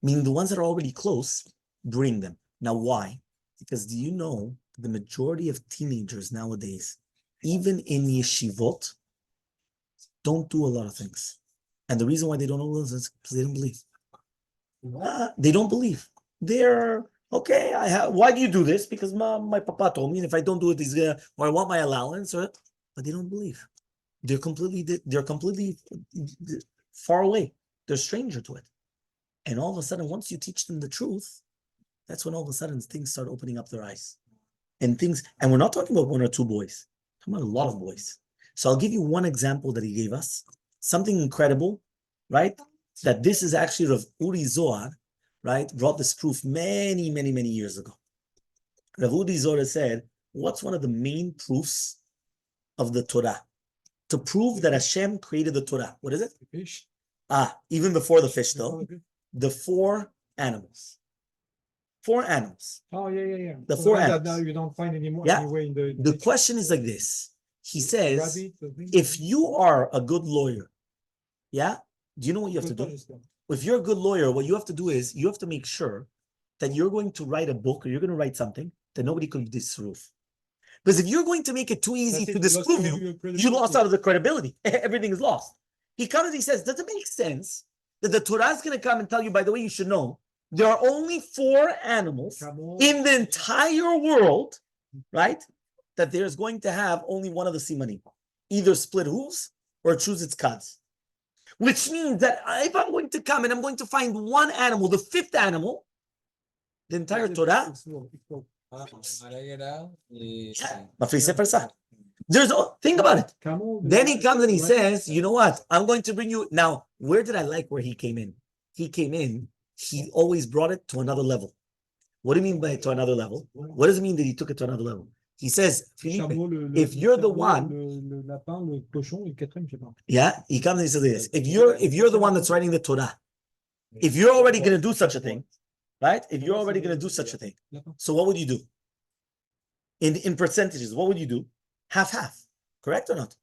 meaning the ones that are already close, bring them. Now, why? Because do you know the majority of teenagers nowadays, even in yeshivot, don't do a lot of things. And the reason why they don't know those is because they don't believe. They don't believe. They're okay. Why do you do this? Because my papa told me, and if I don't do it, he's gonna, or I want my allowance, but they don't believe. They're completely far away. they're stranger to it. And all of a sudden, once you teach them the truth, that's when all of a sudden things start opening up their eyes. And we're not talking about one or two boys, we're talking about a lot of boys. So I'll give you one example that he gave us, something incredible, right? That this is actually Rav Uri Zohar, right? Brought this proof many, many, many years ago. Rav Uri Zohar said, what's one of the main proofs of the Torah? To prove that Hashem created the Torah. What is it? Fish. Even before the fish though, the 4 animals. 4 animals. Oh, yeah. The So 4 that animals. now you don't find anymore Yeah. anywhere in the. The question is like this. He says, Rabbi, if you are a good lawyer, yeah, do you know what you have to do? If you're a good lawyer, what you have to do is you have to make sure that you're going to write a book or you're going to write something that nobody could disprove. Because if you're going to make it too easy to disprove you lost out of the credibility. Everything is lost. He comes and he says, does it make sense that the Torah is going to come and tell you, by the way, you should know, there are only 4 animals in the entire world, right, that there's going to have only one of the simanim, either split hooves or choose its cuds. Which means that if I'm going to come and I'm going to find one animal, the 5th animal, the entire Torah, think about it. Then he comes and he says, you know what? I'm going to bring you. Now, where did I like where he came in? He came in, he always brought it to another level. What do you mean by to another level? What does it mean that he took it to another level? He says, Philippe, if you're the one, yeah, he comes and he says this. If you're the one that's writing the Torah, if you're already going to do such a thing, right? If you're already going to do such a thing, so what would you do? In percentages, what would you do? Half, correct or not?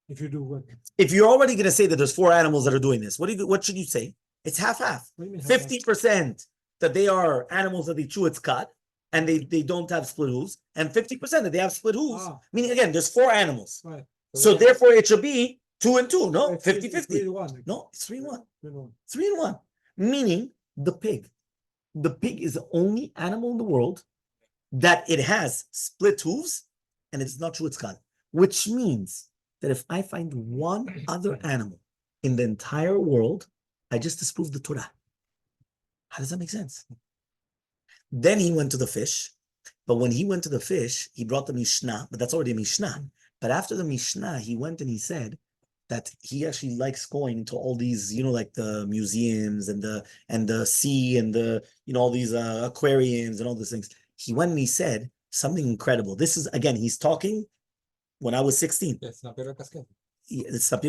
If you do what? If you're already going to say that there's 4 animals that are doing this, what should you say? It's half. 50% that they are animals that they chew its cud, and they don't have split hooves, and 50% that they have split hooves. Meaning, again, there's 4 animals. Right. So therefore, it should be 2 and 2, no? 50-50. No, it's 3-1. 3-1. Meaning, the pig. The pig is the only animal in the world that it has split hooves, and it's not chew its cud. Which means that if I find one other animal in the entire world, I just disproved the Torah. How does that make sense? Then he went to the fish, but when he went to the fish, he brought the Mishnah, but that's already a Mishnah. But after the Mishnah, he went and he said that he actually likes going to all these, like the museums and the sea and the, all these aquariums and all these things. He went and he said something incredible. This is, again, he's talking when I was 16. It's sapir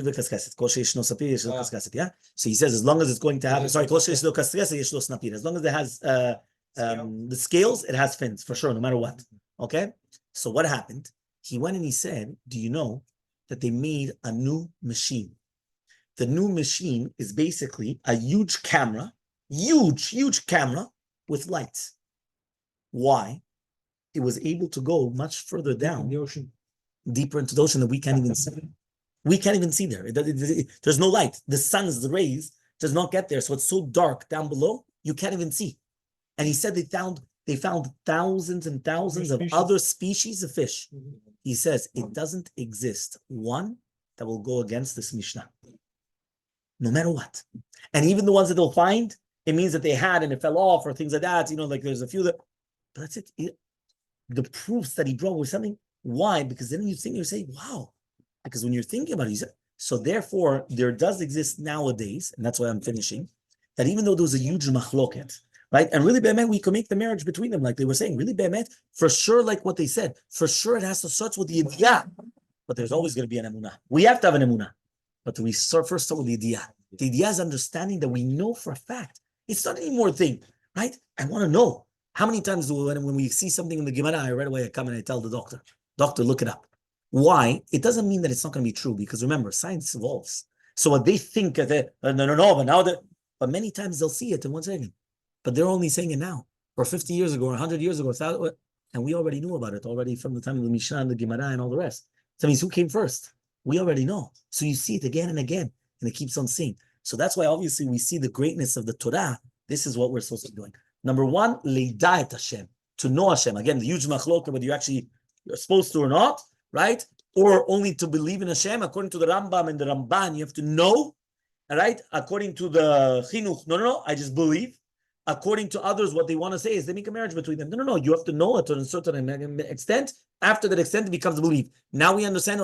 v'kaskaset. Kol sheyesh lo sapir, yesh lo kaskaset. Yeah. So he says, as long as it's going to happen, sorry, kol sheyesh lo kaskaset, yesh lo snapir. As long as it has the scales, it has fins for sure, no matter what. Okay. So what happened? He went and he said, do you know that they made a new machine? The new machine is basically a huge camera with lights. Why? It was able to go much further down in the ocean, deeper into the ocean that we can't even see. We can't even see there. There's no light. The sun's rays does not get there, so it's so dark down below you can't even see. And he said they found thousands and thousands of other species of fish. He says it doesn't exist one that will go against this Mishnah, no matter what. And even the ones that they'll find, it means that they had and it fell off or things like that. Like there's a few that, but that's it. The proofs that he brought were something. Why? Because then you say, wow. Because when you're thinking about it, so therefore there does exist nowadays, and that's why I'm finishing, that even though there was a huge machloket, right? And really, be'emet, we can make the marriage between them, like they were saying. Really, be'emet, for sure, like what they said, for sure it has to start with the idiyah. But there's always going to be an emunah. We have to have an emunah. But we start with the idiyah. The idiyah is understanding that we know for a fact. It's not any more thing, right? I want to know. How many times when we see something in the Gemara, right away I come and I tell the doctor, look it up. Why? It doesn't mean that it's not going to be true, because remember, science evolves. So what they think, but many times they'll see it in 1 second. But they're only saying it now, or 50 years ago, or 100 years ago, and we already knew about it already from the time of the Mishnah and the Gemara and all the rest. So that means who came first? We already know. So you see it again and again, and it keeps on seeing. So that's why obviously we see the greatness of the Torah. This is what we're supposed to be doing. Number 1, leida et Hashem, to know Hashem. Again, the huge machloka, whether you're supposed to or not, right? Or only to believe in Hashem. According to the Rambam and the Ramban, you have to know All right, according to the chinuch, no, I just believe. According to others, what they want to say is they make a marriage between them. No, you have to know it to a certain extent. After that extent, it becomes belief. Now we understand.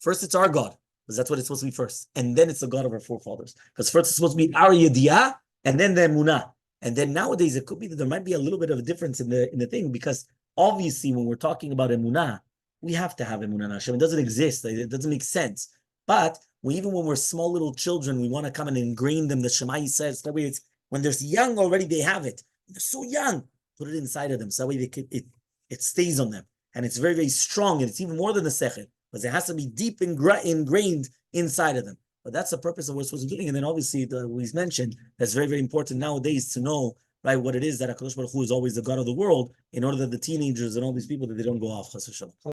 First, it's our God, because that's what it's supposed to be first, and then it's the God of our forefathers. Because first it's supposed to be our yediyah, and then the emunah. And then nowadays it could be that there might be a little bit of a difference in the thing, because obviously when we're talking about emunah, we have to have emunah in Hashem. It doesn't exist. It doesn't make sense. But even when we're small little children, we want to come and ingrain them. The Shema says that way. It's when they're young already, they have it. They're so young. Put it inside of them, so that way it stays on them, and it's very, very strong, and it's even more than the sechel, because it has to be deep ingrained inside of them. But that's the purpose of what we're supposed to be doing. And then obviously, we've mentioned that's very, very important nowadays to know, right, what it is that HaKadosh Baruch Hu is always the God of the world, in order that the teenagers and all these people, that they don't go off. Chas v'shalom.